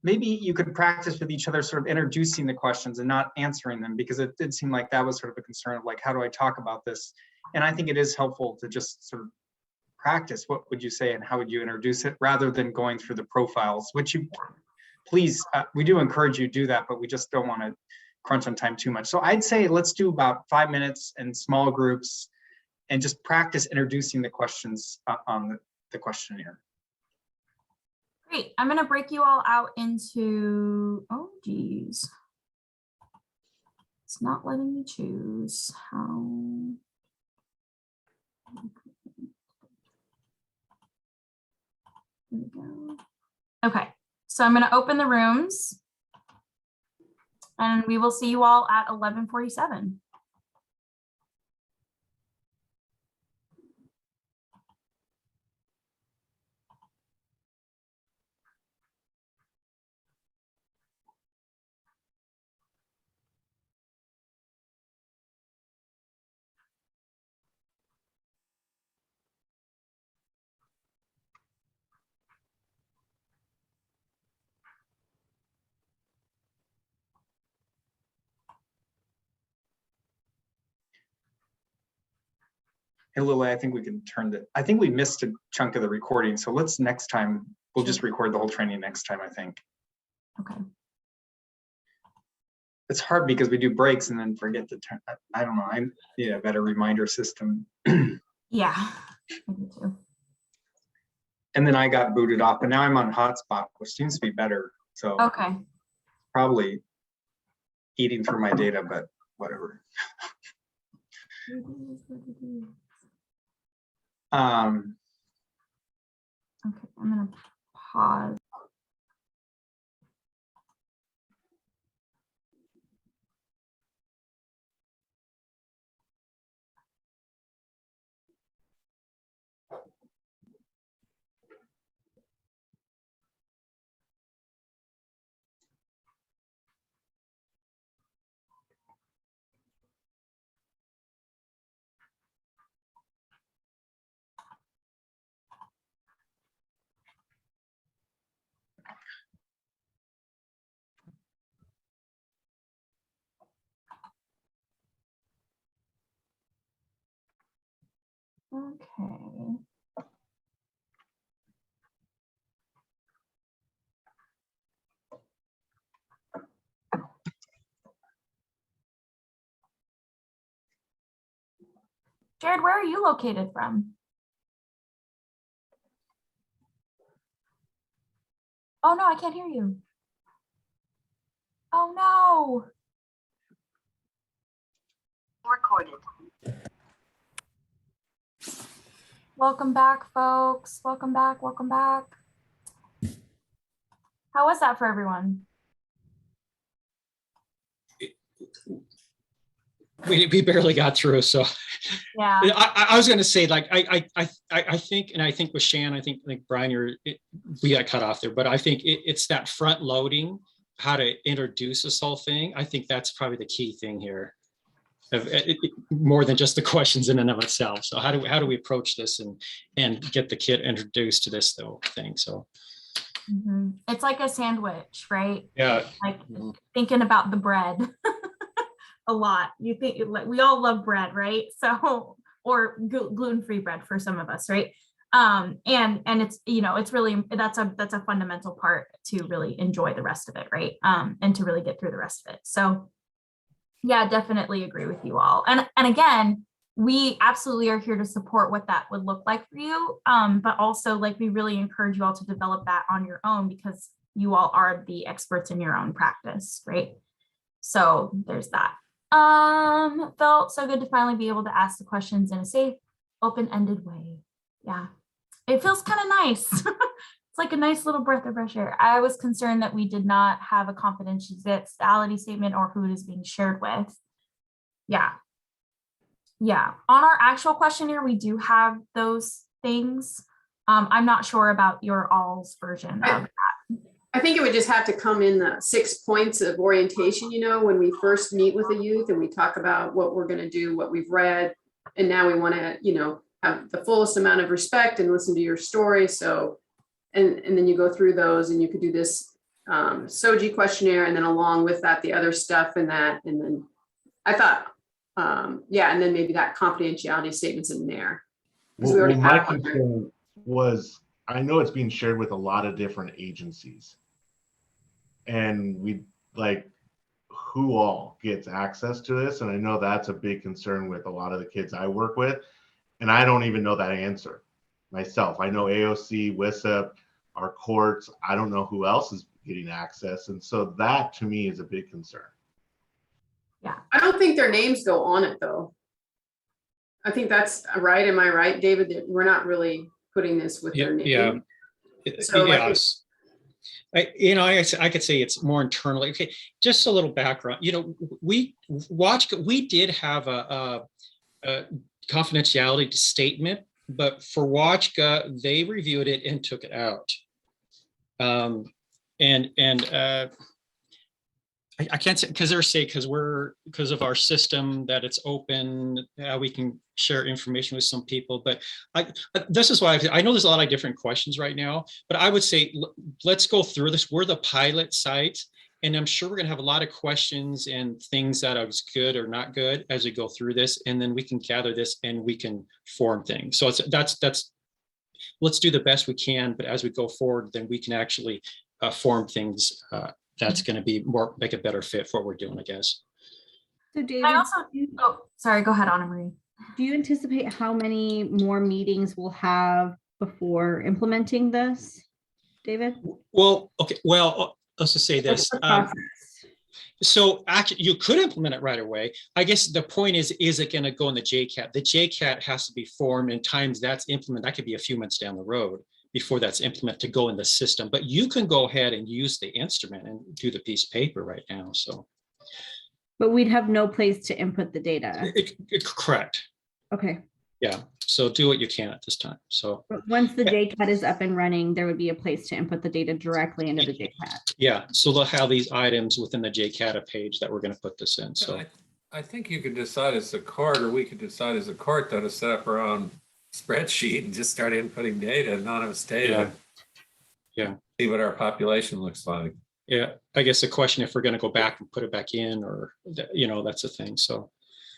Speaker 2: maybe you could practice with each other sort of introducing the questions and not answering them, because it did seem like that was sort of a concern of like, how do I talk about this? And I think it is helpful to just sort of practice, what would you say and how would you introduce it, rather than going through the profiles, which you please, we do encourage you to do that, but we just don't want to crunch on time too much. So I'd say let's do about 5 minutes in small groups and just practice introducing the questions on the questionnaire.
Speaker 1: Great. I'm going to break you all out into, oh geez, it's not letting me choose how. There we go. Okay, so I'm going to open the rooms and we will see you all at 11:47.
Speaker 2: Hey, Lily, I think we can I think we missed a chunk of the recording. So let's next time, we'll just record the whole training next time, I think.
Speaker 1: Okay.
Speaker 2: It's hard because we do breaks and then forget to turn. I don't know. I need a better reminder system.
Speaker 1: Yeah, I do too.
Speaker 2: And then I got booted off, but now I'm on hotspot, which seems to be better. So
Speaker 1: Okay.
Speaker 2: probably eating through my data, but whatever.
Speaker 1: Okay, I'm gonna pause. Okay. Jared, where are you located from? Oh no, I can't hear you. Oh no. Recorded. Welcome back, folks. Welcome back. Welcome back. How was that for everyone?
Speaker 3: We barely got through, so
Speaker 1: Yeah.
Speaker 3: I was going to say, like, I think, and I think with Shan, I think Brian, we got cut off there, but I think it's that front loading, how to introduce this whole thing. I think that's probably the key thing here, more than just the questions in and of itself. So how do we approach this and get the kid introduced to this thing? So
Speaker 1: it's like a sandwich, right?
Speaker 3: Yeah.
Speaker 1: Like thinking about the bread. A lot. You think like we all love bread, right? So, or gluten-free bread for some of us, right? And it's, it's really, that's a fundamental part to really enjoy the rest of it, right? And to really get through the rest of it. So yeah, definitely agree with you all. And again, we absolutely are here to support what that would look like for you. But also, like, we really encourage you all to develop that on your own, because you all are the experts in your own practice, right? So there's that. Felt so good to finally be able to ask the questions in a safe, open-ended way. Yeah, it feels kind of nice. It's like a nice little breath of fresh air. I was concerned that we did not have a confidentiality statement or who it is being shared with. Yeah. On our actual questionnaire, we do have those things. I'm not sure about your all's version of that.
Speaker 4: I think it would just have to come in the 6 points of orientation, when we first meet with a youth and we talk about what we're going to do, what we've read, and now we want to, have the fullest amount of respect and listen to your story. So, and then you go through those, and you could do this SOGIE questionnaire, and then along with that, the other stuff and that, and then I thought, and then maybe that confidentiality statement's in there.
Speaker 11: Well, my concern was, I know it's being shared with a lot of different agencies. And who all gets access to this? And I know that's a big concern with a lot of the kids I work with. And I don't even know that answer myself. I know AOC, WISP, our courts, I don't know who else is getting access. And so that to me is a big concern.
Speaker 4: Yeah, I don't think their names go on it though. I think that's right. Am I right, David? That we're not really putting this with their name.
Speaker 3: Yeah. So I could say it's more internally. Okay, just a little background. We did have a confidentiality statement, but for WACHGA, they reviewed it and took it out. I can't say because because of our system that it's open, we can share information with some people. But this is why I know there's a lot of different questions right now, but I would say let's go through this. We're the pilot site, and I'm sure we're going to have a lot of questions and things that are good or not good as we go through this, and then we can gather this and we can form things. So that's let's do the best we can, but as we go forward, then we can actually form things. That's going to be make a better fit for what we're doing, I guess.
Speaker 6: So David,
Speaker 1: sorry, go ahead, Anna Marie.
Speaker 6: Do you anticipate how many more meetings we'll have before implementing this, David?
Speaker 3: Well, okay. Well, let's just say this. So actually, you could implement it right away. I guess the point is it going to go in the JCAT? The JCAT has to be formed, and times that's implemented. That could be a few months down the road before that's implemented to go in the system. But you can go ahead and use the instrument and do the piece of paper right now. So,
Speaker 6: but we'd have no place to input the data.
Speaker 3: Correct.
Speaker 6: Okay.
Speaker 3: Yeah. So do what you can at this time. So
Speaker 6: but once the JCAT is up and running, there would be a place to input the data directly into the JCAT.
Speaker 3: Yeah. So they'll have these items within the JCAT page that we're going to put this in. So
Speaker 7: I think you could decide as a court, or we could decide as a court, though, to set up our own spreadsheet and just start inputting data, anonymous data.
Speaker 3: Yeah.
Speaker 7: See what our population looks like.
Speaker 3: Yeah. I guess the question, if we're going to go back and put it back in, or, that's the thing. So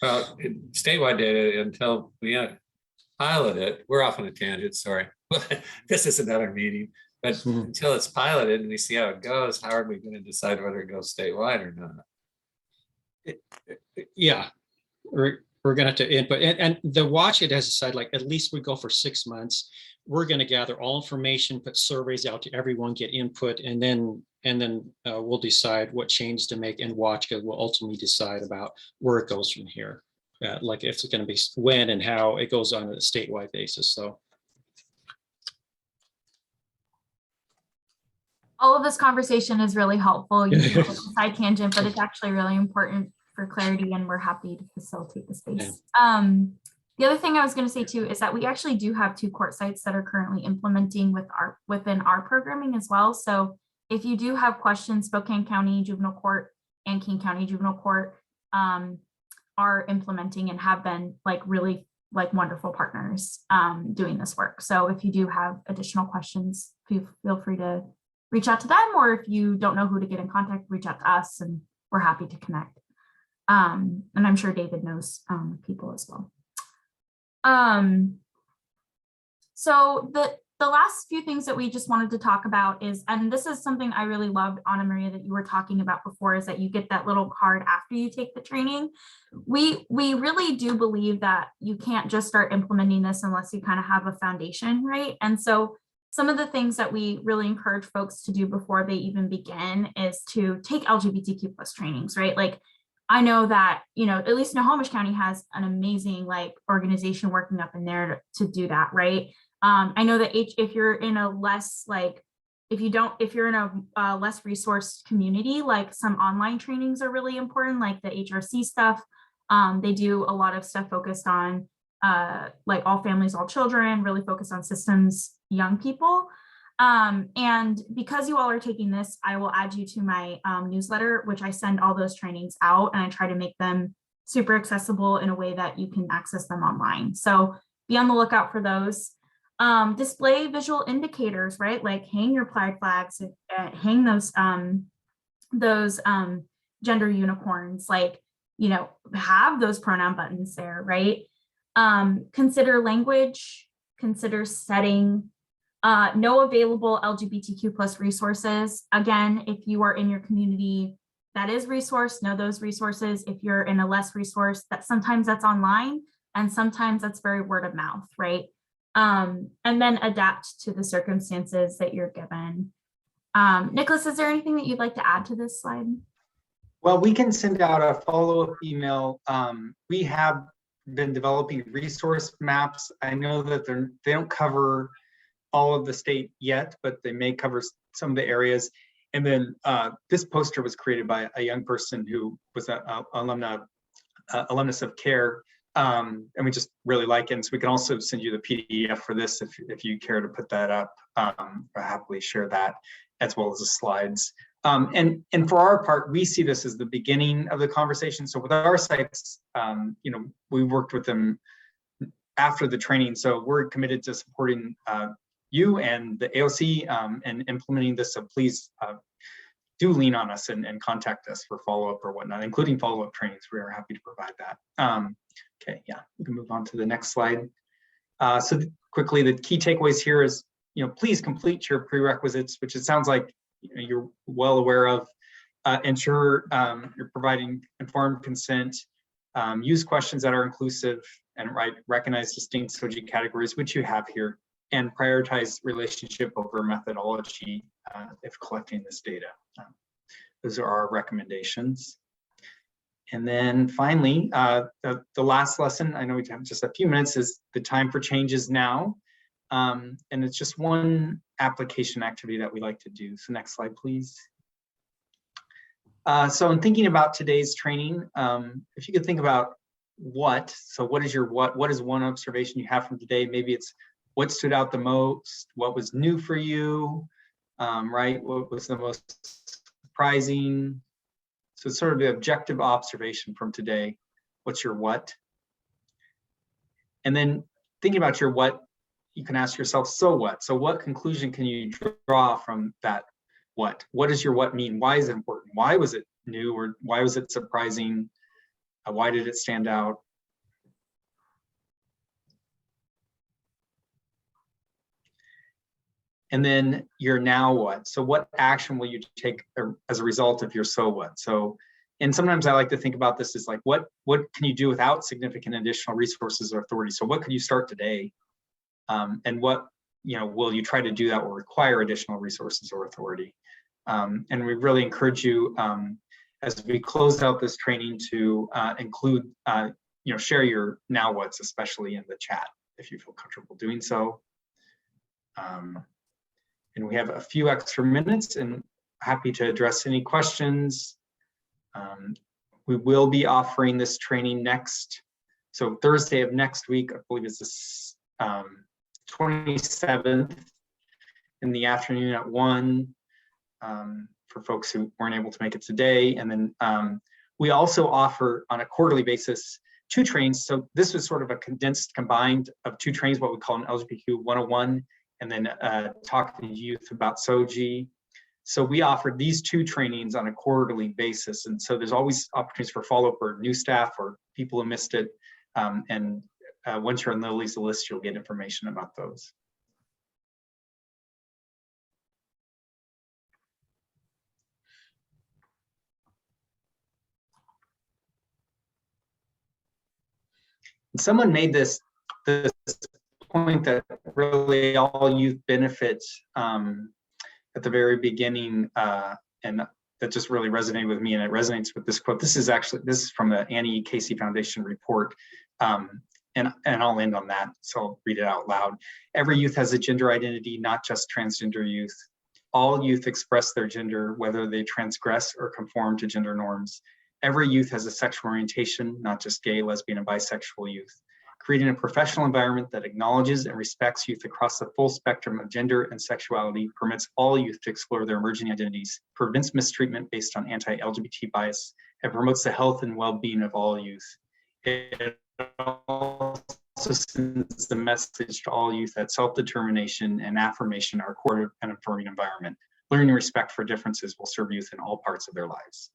Speaker 7: statewide data until pilot it, we're off on a tangent, sorry. This is another meeting, but until it's piloted and we see how it goes, how are we going to decide whether it goes statewide or not?
Speaker 3: Yeah, we're going to have to input, and the watch it has decided, like, at least we go for 6 months. We're going to gather all information, put surveys out to everyone, get input, and then we'll decide what change to make, and watch it will ultimately decide about where it goes from here. Like if it's going to be when and how it goes on a statewide basis. So
Speaker 1: all of this conversation is really helpful. You can have a side tangent, but it's actually really important for clarity, and we're happy to facilitate the space. Yeah. The other thing I was going to say too is that we actually do have 2 court sites that are currently implementing within our programming as well. So if you do have questions, Spokane County Juvenile Court and King County Juvenile Court are implementing and have been like really like wonderful partners doing this work. So if you do have additional questions, feel free to reach out to them, or if you don't know who to get in contact, reach out to us and we're happy to connect. And I'm sure David knows people as well. So the last few things that we just wanted to talk about is, and this is something I really loved, Anna Maria, that you were talking about before, is that you get that little card after you take the training. We really do believe that you can't just start implementing this unless you kind of have a foundation, right? And so some of the things that we really encourage folks to do before they even begin is to take LGBTQ plus trainings, right? Like, I know that, you know, at least Snohomish County has an amazing like organization working up in there to do that, right? I know that if you're in a less like, if you're in a less resourced community, like some online trainings are really important, like the HRC stuff. They do a lot of stuff focused on like all families, all children, really focused on systems, young people. And because you all are taking this, I will add you to my newsletter, which I send all those trainings out, and I try to make them super accessible in a way that you can access them online. So be on the lookout for those. Display visual indicators, right? Like hang your pride flags, hang those gender unicorns, like, you know, have those pronoun buttons there, right? Consider language, consider setting, know available LGBTQ plus resources. Again, if you are in your community that is resourced, know those resources. If you're in a less resource, that sometimes that's online and sometimes that's very word of mouth, right? And then adapt to the circumstances that you're given. Nicholas, is there anything that you'd like to add to this slide?
Speaker 2: Well, we can send out a follow-up email. We have been developing resource maps. I know that they don't cover all of the state yet, but they may cover some of the areas. And then this poster was created by a young person who was an alumnus of CARE. And we just really like it. And so we can also send you the PDF for this if you care to put that up. I'll happily share that as well as the slides. And for our part, we see this as the beginning of the conversation. So with our sites, you know, we worked with them after the training. So we're committed to supporting you and the AOC and implementing this. So please do lean on us and contact us for follow-up or whatnot, including follow-up trainings. We are happy to provide that. Okay, yeah, we can move on to the next slide. So quickly, the key takeaways here is, you know, please complete your prerequisites, which it sounds like you're well aware of. Ensure you're providing informed consent. Use questions that are inclusive and recognize distinct SOGIE categories, which you have here, and prioritize relationship over methodology if collecting this data. Those are our recommendations. And then finally, the last lesson, I know we have just a few minutes, is the time for change is now. And it's just one application activity that we like to do. So next slide, please. So in thinking about today's training, if you could think about so what is your what is one observation you have from today? Maybe it's what stood out the most, what was new for you, right? What was the most surprising? So it's sort of the objective observation from today. What's your what? And then thinking about your what, you can ask yourself, so what? So what conclusion can you draw from that what? What does your what mean? Why is it important? Why was it new, or why was it surprising? Why did it stand out? And then your now what? So what action will you take as a result of your so what? So, and sometimes I like to think about this as like, what can you do without significant additional resources or authority? So what could you start today? And what, will you try to do that will require additional resources or authority? And we really encourage you as we close out this training to include, share your now what's, especially in the chat, if you feel comfortable doing so. And we have a few extra minutes and happy to address any questions. We will be offering this training next. So Thursday of next week, I believe it's the 27th in the afternoon at 1 for folks who weren't able to make it today. And then we also offer on a quarterly basis 2 trainings. So this was sort of a condensed combined of 2 trainings, what we call an LGBTQ 101, and then talking to youth about SOGIE. So we offer these 2 trainings on a quarterly basis. And so there's always opportunities for follow-up or new staff or people who missed it. Once you're on Lily's list, you'll get information about those. Someone made this point that really all youth benefits at the very beginning, and that just really resonated with me, and it resonates with this quote. This is from the Annie Casey Foundation report, and I'll end on that, so I'll read it out loud. Every youth has a gender identity, not just transgender youth. All youth express their gender, whether they transgress or conform to gender norms. Every youth has a sexual orientation, not just gay, lesbian, and bisexual youth. Creating a professional environment that acknowledges and respects youth across the full spectrum of gender and sexuality permits all youth to explore their emerging identities, prevents mistreatment based on anti-LGBT bias, and promotes the health and well-being of all youth. It also sends the message to all youth that self-determination and affirmation are core to an affirming environment. Learning respect for differences will serve youth in all parts of their lives.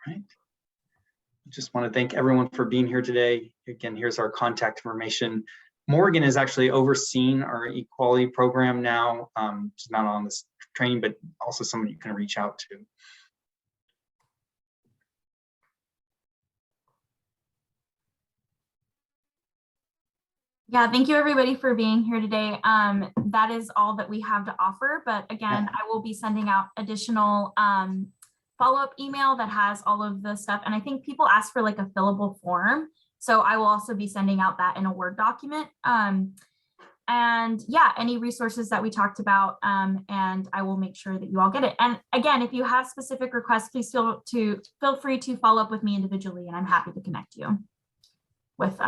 Speaker 2: Right. Just want to thank everyone for being here today. Again, here's our contact information. Morgan is actually overseeing our equality program now. She's not on this training, but also someone you can reach out to.
Speaker 1: Yeah, thank you everybody for being here today. That is all that we have to offer, but again, I will be sending out additional follow-up email that has all of the stuff. And I think people ask for like a fillable form. So I will also be sending out that in a Word document. And yeah, any resources that we talked about, and I will make sure that you all get it. And again, if you have specific requests, please feel free to follow up with me individually, and I'm happy to connect you with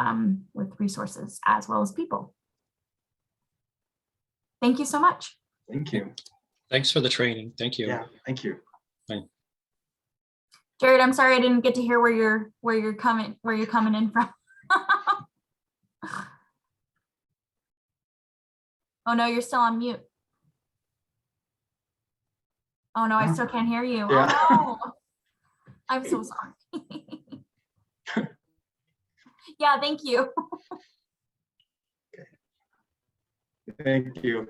Speaker 1: resources as well as people. Thank you so much.
Speaker 2: Thank you.
Speaker 3: Thanks for the training. Thank you.
Speaker 2: Yeah, thank you.
Speaker 3: Bye.
Speaker 1: Jared, I'm sorry I didn't get to hear where you're coming in from. Oh no, you're still on mute. Oh no, I still can't hear you. Yeah. Oh no. I'm so sorry. Yeah, thank you.
Speaker 2: Okay. Thank you.